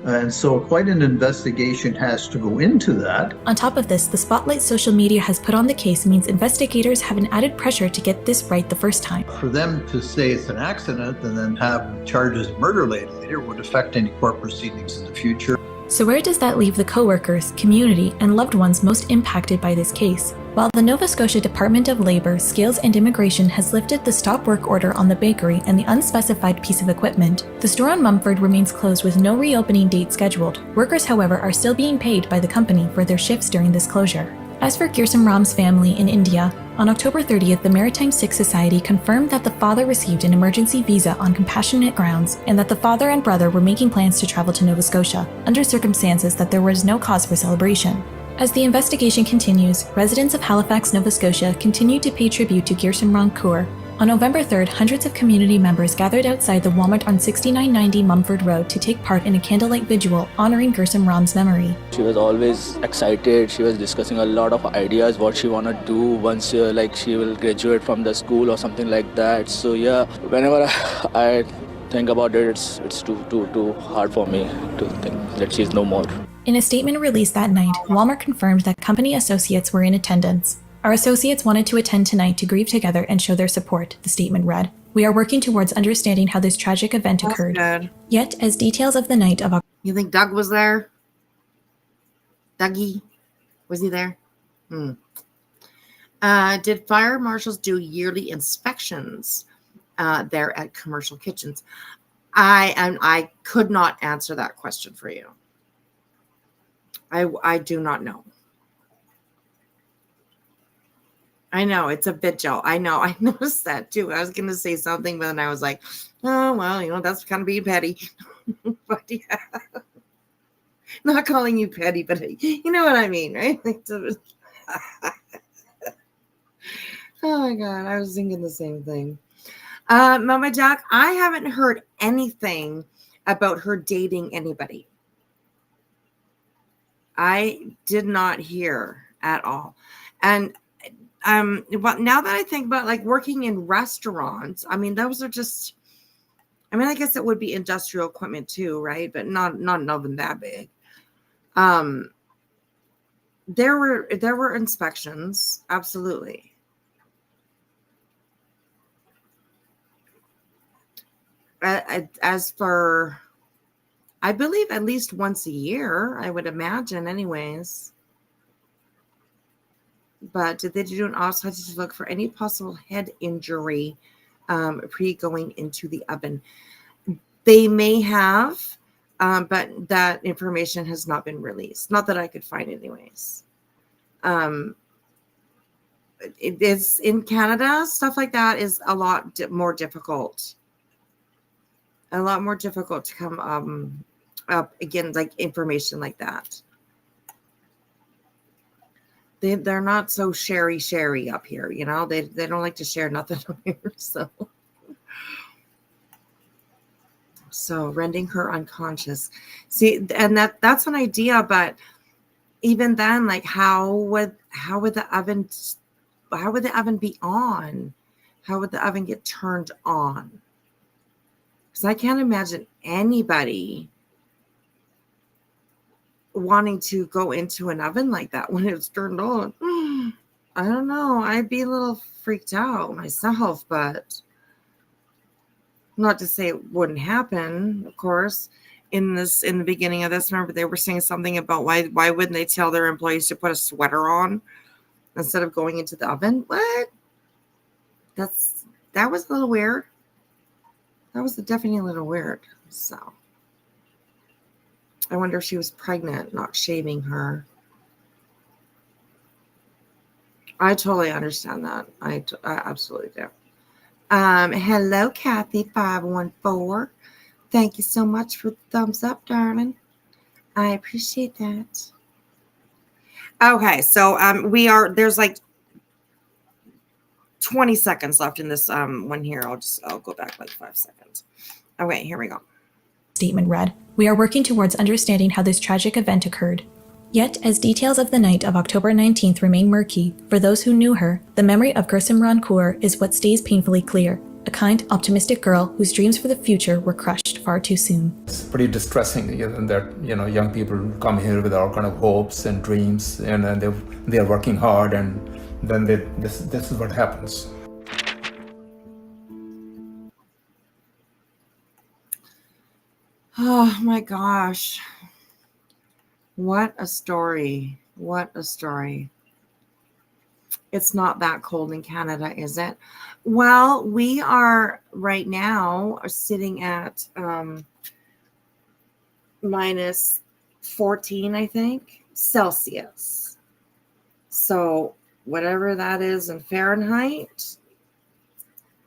And so quite an investigation has to go into that. On top of this, the spotlight social media has put on the case means investigators have an added pressure to get this right the first time. For them to say it's an accident and then have charges of murder later would affect any court proceedings in the future. So where does that leave the co-workers, community, and loved ones most impacted by this case? While the Nova Scotia Department of Labour, Skills and Immigration has lifted the stop work order on the bakery and the unspecified piece of equipment, the store on Mumford remains closed with no reopening date scheduled. Workers, however, are still being paid by the company for their shifts during this closure. As for Gersom Ram's family in India, on October 30th, the Maritime Sikh Society confirmed that the father received an emergency visa on compassionate grounds and that the father and brother were making plans to travel to Nova Scotia, under circumstances that there was no cause for celebration. As the investigation continues, residents of Halifax, Nova Scotia continue to pay tribute to Gersom Ron Kaur. On November 3rd, hundreds of community members gathered outside the Walmart on 6990 Mumford Road to take part in a candlelight vigil honoring Gersom Ram's memory. She was always excited. She was discussing a lot of ideas what she want to do once she will graduate from the school or something like that. So yeah, whenever I think about it, it's too hard for me to think that she's no more. In a statement released that night, Walmart confirmed that company associates were in attendance. Our associates wanted to attend tonight to grieve together and show their support, the statement read. We are working towards understanding how this tragic event occurred. Good. Yet, as details of the night of October... You think Doug was there? Dougie? Was he there? Did fire marshals do yearly inspections there at commercial kitchens? I could not answer that question for you. I do not know. I know it's a bit, Joe. I know. I noticed that too. I was going to say something, but then I was like, oh, well, that's kind of being petty. But yeah, not calling you petty, but you know what I mean, right? Oh my God. I was thinking the same thing. Mama Jack, I haven't heard anything about her dating anybody. I did not hear at all. And well, now that I think about like working in restaurants, I mean, those are just, I mean, I guess it would be industrial equipment too, right? But not an oven that big. There were inspections, absolutely. As for, I believe at least once a year, I would imagine anyways. But did they do an autopsy to look for any possible head injury pre-going into the oven? They may have, but that information has not been released. Not that I could find, anyways. It is in Canada. Stuff like that is a lot more difficult. A lot more difficult to come up again, like information like that. They're not so sherry up here, you know. They don't like to share nothing up here. So rendering her unconscious. See, and that's an idea, but even then, like how would the oven be on? How would the oven get turned on? Because I can't imagine anybody wanting to go into an oven like that when it's turned on. I don't know. I'd be a little freaked out myself, but not to say it wouldn't happen, of course. In the beginning of this, remember they were saying something about why wouldn't they tell their employees to put a sweater on instead of going into the oven? What? That was a little weird. That was definitely a little weird. So I wonder if she was pregnant, not shaving her. I totally understand that. I absolutely do. Hello, Kathy 514. Thank you so much for the thumbs up, darling. I appreciate that. Okay, so there's like 20 seconds left in this one here. I'll go back like 5 seconds. Okay, here we go. Statement read, "We are working towards understanding how this tragic event occurred. Yet, as details of the night of October 19th remain murky, for those who knew her, the memory of Gursim Rancour is what stays painfully clear. A kind, optimistic girl whose dreams for the future were crushed far too soon." It's pretty distressing that young people come here with all kind of hopes and dreams, and they are working hard, and then this is what happens. Oh my gosh. What a story. What a story. It's not that cold in Canada, is it? Well, we are right now sitting at minus 14, I think, Celsius. So whatever that is in Fahrenheit,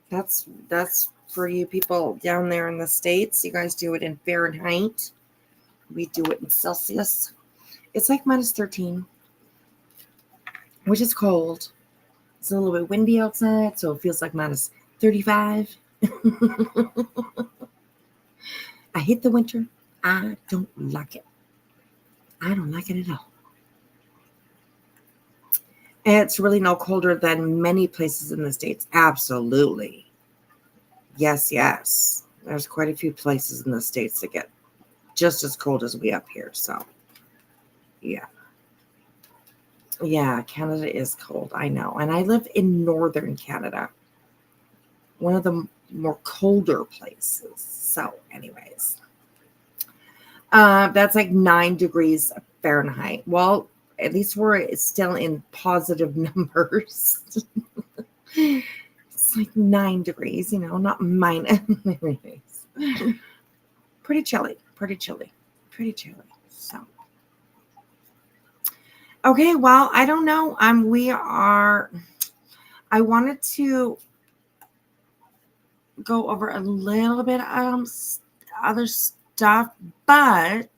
that's for you people down there in the States. You guys do it in Fahrenheit. We do it in Celsius. It's like minus 13, which is cold. It's a little bit windy outside, so it feels like minus 35. I hate the winter. I don't like it. I don't like it at all. It's really no colder than many places in the States. Absolutely. Yes, yes. There's quite a few places in the States that get just as cold as we up here. So, yeah. Yeah, Canada is cold. I know. And I live in northern Canada. One of the more colder places. So, anyways. That's like 9 degrees Fahrenheit. Well, at least we're still in positive numbers. It's like 9 degrees, not minus. Anyways. Pretty chilly. So. Okay, well, I don't know. I wanted to go over a little bit of other stuff, but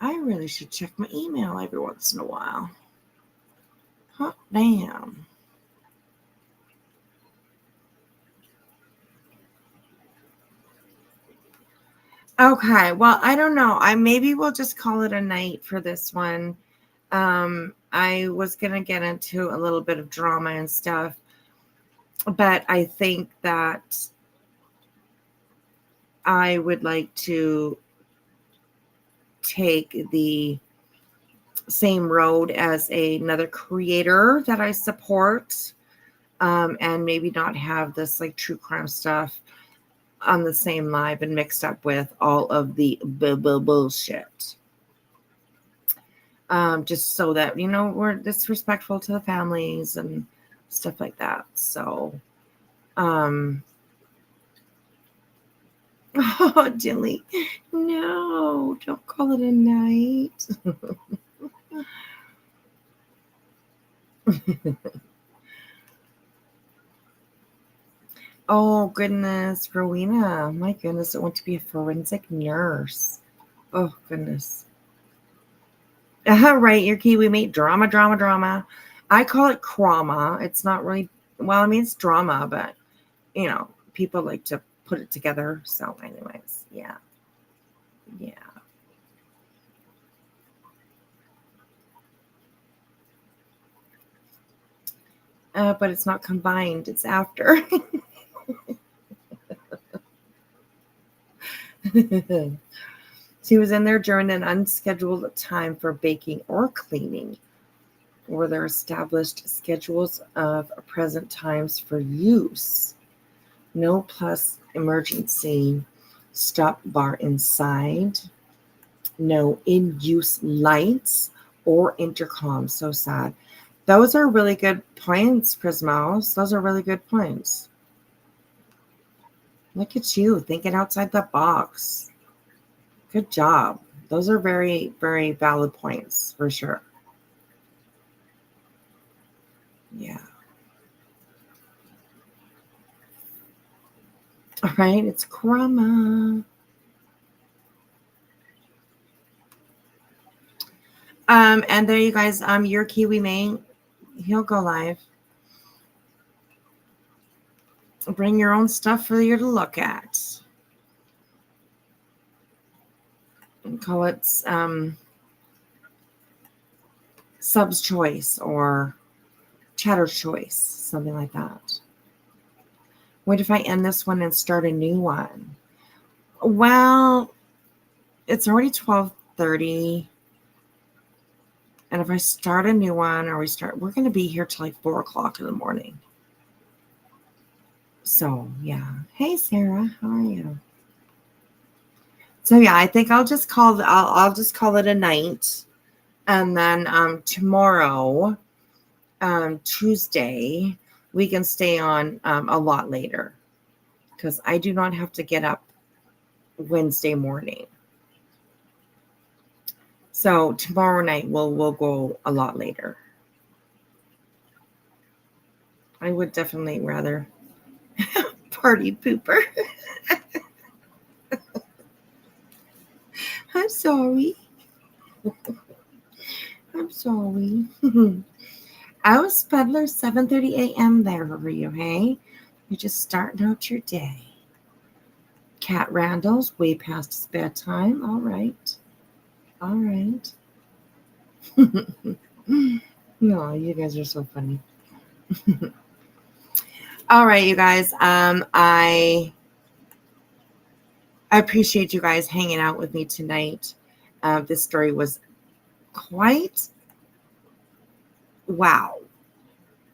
I really should check my email every once in a while. Hot damn. Okay, well, I don't know. Maybe we'll just call it a night for this one. I was going to get into a little bit of drama and stuff, but I think that I would like to take the same road as another creator that I support, and maybe not have this like true crime stuff on the same live and mixed up with all of the bullshit. just so that, you know, we're disrespectful to the families and stuff like that. So, oh, Dilly, no, don't call it a night. Oh, goodness, Rowena. My goodness, I want to be a forensic nurse. Oh, goodness. Right, your Kiwi mate. Drama, drama, drama. I call it crama. It's not really, well, I mean, it's drama, but, you know, people like to put it together. So, anyways, yeah. Yeah. But it's not combined. It's after. She was in there during an unscheduled time for baking or cleaning, or their established schedules of present times for use. No plus emergency stop bar inside. No in-use lights or intercom. So sad. Those are really good points, Prismos. Those are really good points. Look at you thinking outside the box. Good job. Those are very, very valid points for sure. Yeah. All right, it's Krama. And there you guys, your Kiwi mate, he'll go live. Bring your own stuff for you to look at. And call it sub's choice or chatter's choice, something like that. What if I end this one and start a new one? Well, it's already 12:30. And if I start a new one or we're going to be here till like 4 o'clock in the morning. So, yeah. Hey, Sarah, how are you? So, yeah, I think I'll just call it a night. And then tomorrow, Tuesday, we can stay on a lot later because I do not have to get up Wednesday morning. So tomorrow night we'll go a lot later. I would definitely rather party pooper. I'm sorry. I'm sorry. I was Peddler 7:30 a.m. there for you, hey? You're just starting out your day. Cat Randall's way past his bedtime. All right. All right. No, you guys are so funny. All right, you guys. I appreciate you guys hanging out with me tonight. This story was quite wow.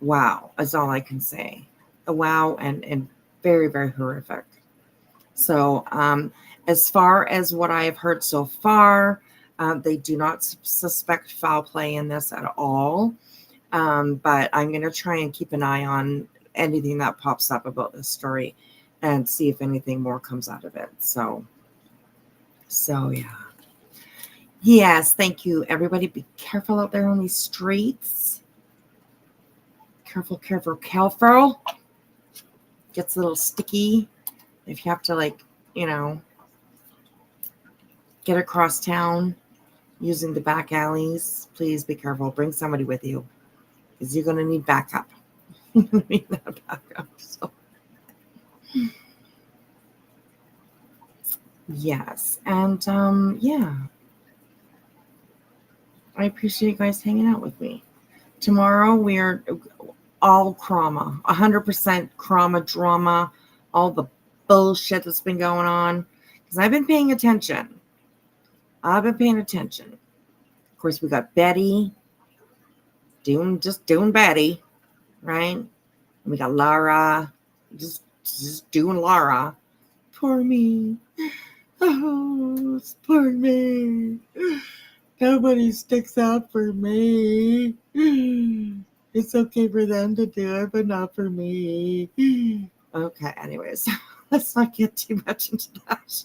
Wow is all I can say. A wow and very, very horrific. So as far as what I have heard so far, they do not suspect foul play in this at all. But I'm going to try and keep an eye on anything that pops up about this story and see if anything more comes out of it. So yeah. Yes, thank you. Everybody be careful out there on these streets. Careful, careful, careful. Gets a little sticky. If you have to, like, you know, get across town using the back alleys, please be careful. Bring somebody with you because you're going to need backup. Need that backup. So. Yes. And yeah. I appreciate you guys hanging out with me. Tomorrow we are all Krama, 100% Krama drama, all the bullshit that's been going on. Because I've been paying attention. Of course, we got Betty just doing Betty, right? And we got Lara just doing Lara. Poor me. Oh, poor me. Nobody sticks up for me. It's okay for them to do it, but not for me. Okay, anyways, let's not get too much into that.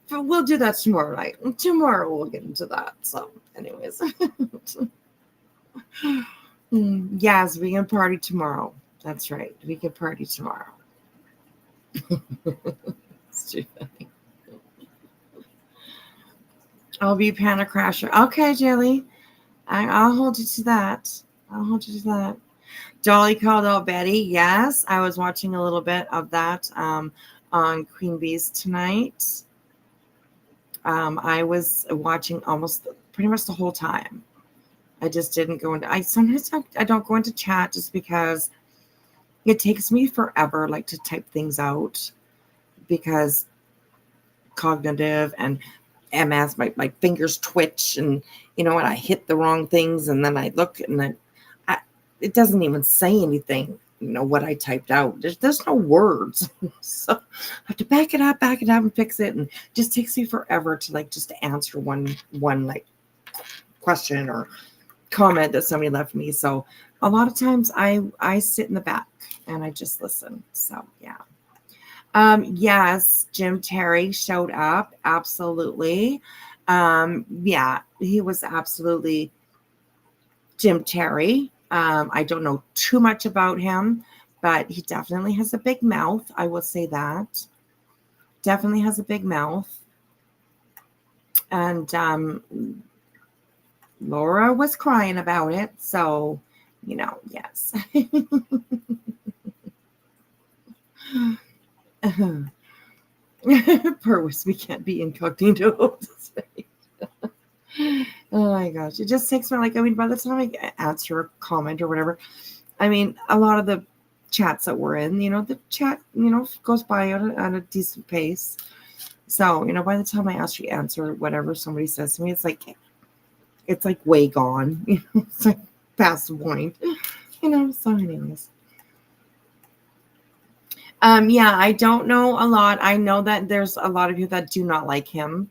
But we'll do that tomorrow night. Tomorrow we'll get into that. So, anyways. Yes, we can party tomorrow. That's right. We can party tomorrow. It's too funny. I'll be Panic Crasher. Okay, Jelly. I'll hold you to that. I'll hold you to that. Dolly called out Betty. Yes, I was watching a little bit of that on Queen Bee's tonight. I was watching almost pretty much the whole time. I just didn't go into. I don't go into chat just because it takes me forever, like, to type things out because cognitive and MS, my fingers twitch, and you know what? I hit the wrong things, and then I look, and then it doesn't even say anything. You know what I typed out? There's no words, so I have to back it up, and fix it, and it just takes me forever to like just to answer one like question or comment that somebody left me. So a lot of times I sit in the back and I just listen. So yeah. Yes, Jim Terry showed up. Absolutely. Yeah, he was absolutely Jim Terry. I don't know too much about him, but he definitely has a big mouth. I will say that. Definitely has a big mouth. And Laura was crying about it. So, you know, yes. Purvis, we can't be incognito. Oh my gosh. It just takes me, like, I mean, by the time I answer a comment or whatever, I mean, a lot of the chats that we're in, you know, the chat, you know, goes by at a decent pace. So, you know, by the time I actually answer whatever somebody says to me, it's like way gone. You know, it's like past the point. You know, so anyways. Yeah, I don't know a lot. I know that there's a lot of you that do not like him.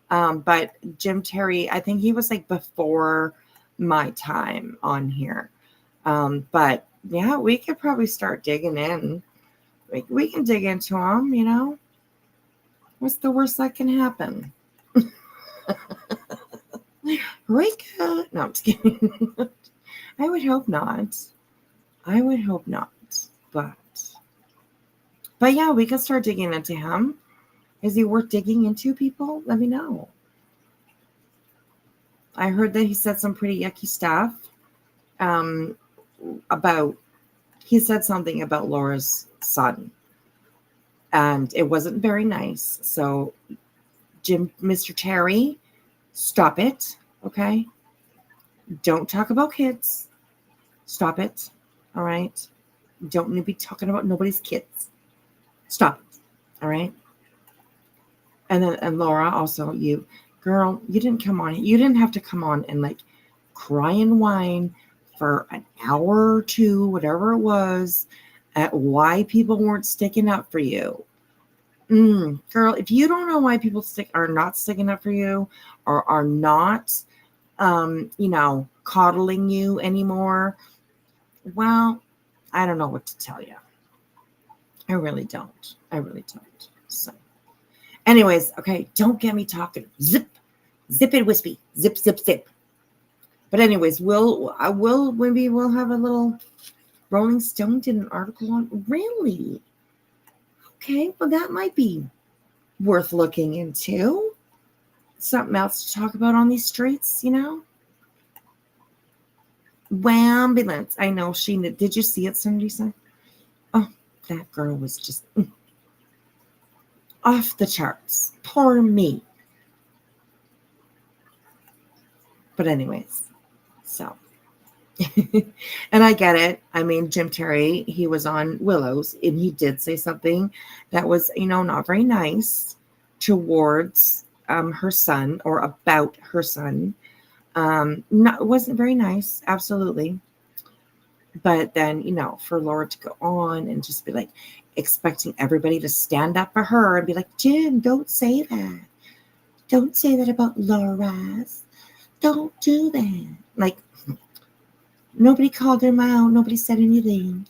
But Jim Terry, I think he was like before my time on here. But yeah, we could probably start digging in. We can dig into him, you know. What's the worst that can happen? Rika. No, I'm just kidding. I would hope not. I would hope not. But yeah, we could start digging into him. Is he worth digging into, people? Let me know. I heard that he said some pretty yucky stuff he said something about Laura's son. And it wasn't very nice. So, Mr. Terry, stop it, okay? Don't talk about kids. Stop it, all right? Don't need to be talking about nobody's kids. Stop it, all right? And Laura, also, girl, you didn't come on. You didn't have to come on and like cry and whine for an hour or two, whatever it was, at why people weren't sticking up for you. Girl, if you don't know why people are not sticking up for you or are not, you know, coddling you anymore, well, I don't know what to tell you. I really don't. So. Anyways, okay, don't get me talking. Zip it, wispy. Zip, zip, zip. But anyways, maybe we'll have a little. Rolling Stone did an article on. Really? Okay, well, that might be worth looking into. Something else to talk about on these streets, you know? Wambulance. I know did you see it, somebody said? Oh, that girl was just off the charts. Poor me. But anyways, so. And I get it. I mean, Jim Terry, he was on Willows and he did say something that was, you know, not very nice towards her son or about her son. It wasn't very nice. Absolutely. But then, you know, for Laura to go on and just be like expecting everybody to stand up for her and be like, Jim, don't say that. Don't say that about Laura's. Don't do that. Like, nobody called her out. Nobody said anything.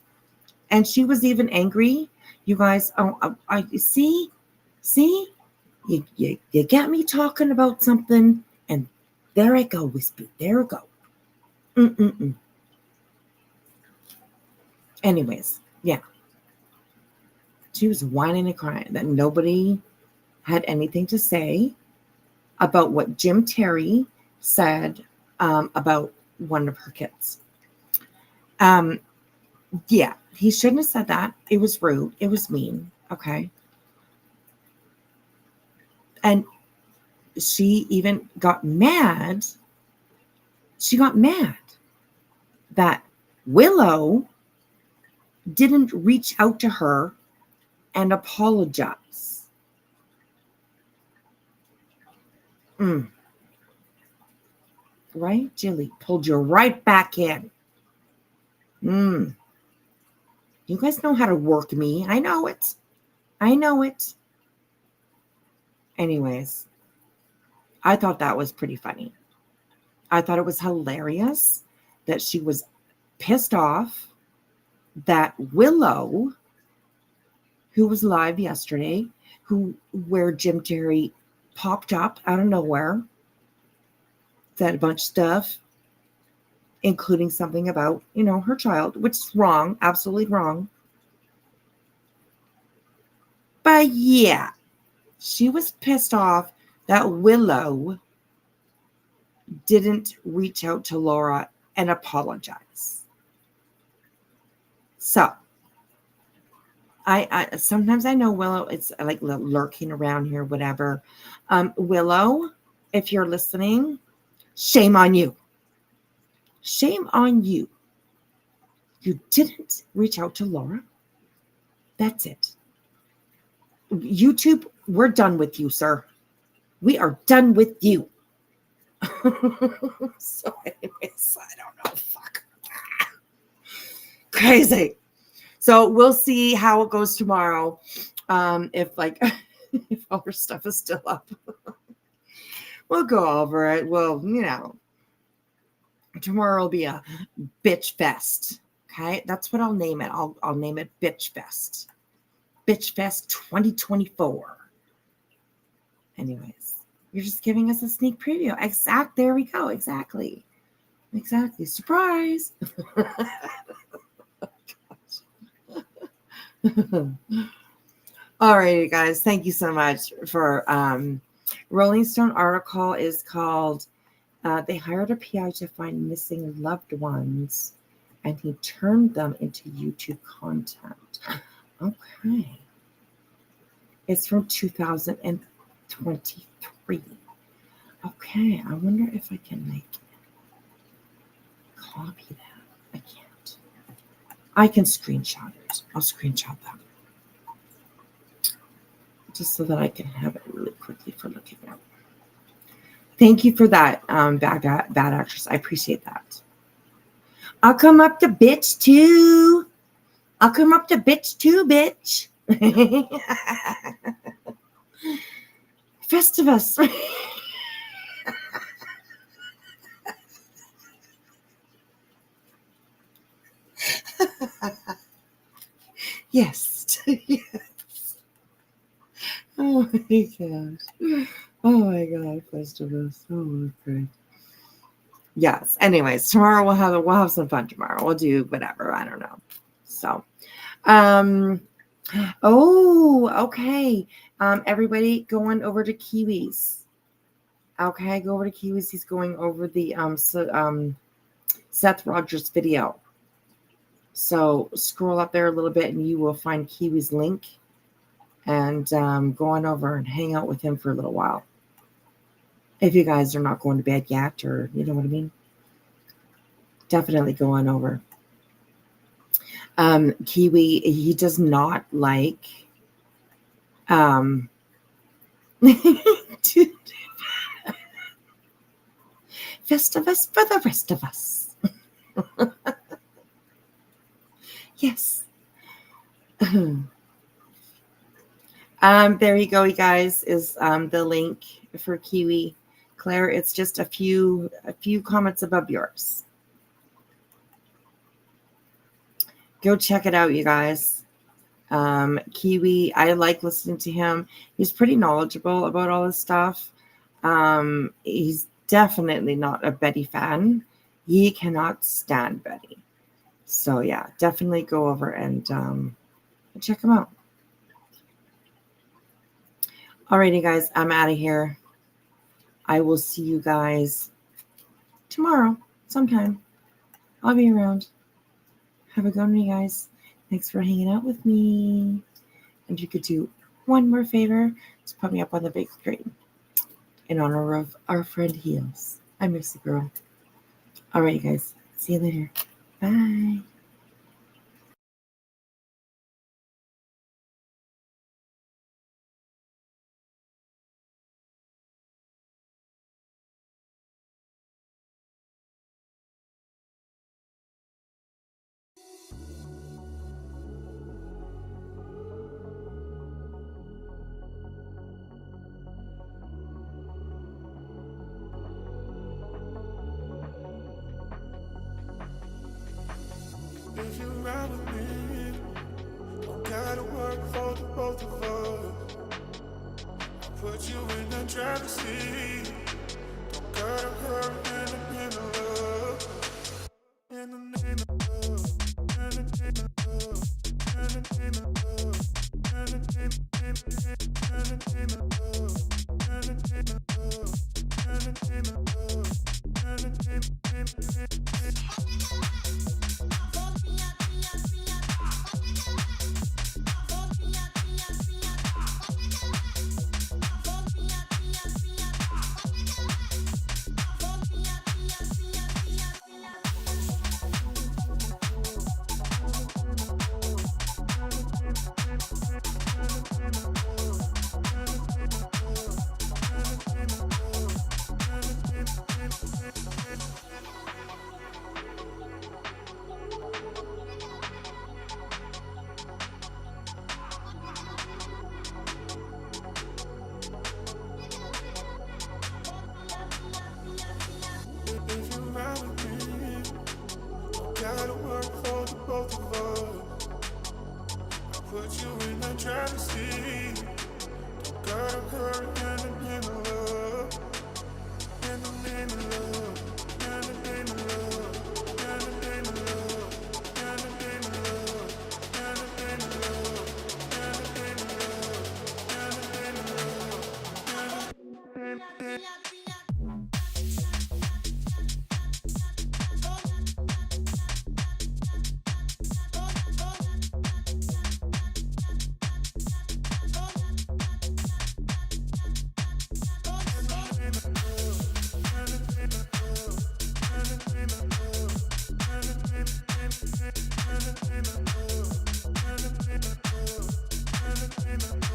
And she was even angry. You guys, I see, you get me talking about something, and there I go, Wispy. There I go. Anyways, yeah. She was whining and crying that nobody had anything to say about what Jim Terry said about one of her kids. Yeah, he shouldn't have said that. It was rude. It was mean. Okay. And she even got mad. She got mad that Willow didn't reach out to her and apologize. Right? Jilly pulled you right back in. You guys know how to work me. I know it. Anyways, I thought that was pretty funny. I thought it was hilarious that she was pissed off that Willow, who was live yesterday, where Jim Terry popped up out of nowhere, said a bunch of stuff, including something about, her child, which is wrong, absolutely wrong. But yeah, she was pissed off that Willow didn't reach out to Laura and apologize. So, I sometimes I know Willow, it's like lurking around here, whatever. Willow, if you're listening, shame on you. Shame on you. You didn't reach out to Laura. That's it. YouTube, we're done with you, sir. We are done with you. So anyways, I don't know. Fuck. Crazy. So we'll see how it goes tomorrow. If if all her stuff is still up. We'll go over it. Well, tomorrow will be a bitch fest. Okay, that's what I'll name it. I'll name it Bitch Fest. Bitch Fest 2024. Anyways, you're just giving us a sneak preview. There we go. Exactly. Surprise. All right, guys. Thank you so much for Rolling Stone article is called They Hired a PI to Find Missing Loved Ones, and he turned them into YouTube content. Okay. It's from 2023. Okay, I wonder if I can copy that. I can't. I can screenshot it. I'll screenshot that. Just so that I can have it really quickly for looking at. Thank you for that, bad actress. I appreciate that. I'll come up to bitch too, bitch. Festivus. Yes. Yes. Oh my gosh. Oh my God, Festivus. Oh, great. Yes. Anyways, tomorrow we'll have some fun tomorrow. We'll do whatever. I don't know. So, okay. Everybody going over to Kiwis. Okay, go over to Kiwis. He's going over the Seth Rogers video. So scroll up there a little bit and you will find Kiwi's link, and go on over and hang out with him for a little while. If you guys are not going to bed yet, or you know what I mean, definitely go on over. Kiwi, he does not like Festivus for the rest of us. Yes. There you go, you guys, is the link for Kiwi. Claire, it's just a few comments above yours. Go check it out, you guys. Kiwi, I like listening to him. He's pretty knowledgeable about all this stuff. He's definitely not a Betty fan. He cannot stand Betty. So yeah, definitely go over and check him out. Alrighty, guys, I'm out of here. I will see you guys tomorrow sometime. I'll be around. Have a good one, you guys. Thanks for hanging out with me. And you could do one more favor, just put me up on the big screen in honor of our friend Heels. I miss the girl. All right, you guys. See you later. Bye. If you ride with me, don't gotta work for the both of us. I'll put you in the driver's seat. Don't gotta hurry in the name of love. In the name of love. In the name of love. In the name of love. In the name of love. In the name of love. In the name of love. In the name of love. If you ride with me, don't gotta work for the both of us. I'll put you in the driver's seat. Don't gotta hurry in the name of love. In the name of love. In the name of love. In the name of love. In the name of love. In the name of love. In the name of love. In the name of love. In the name of love. And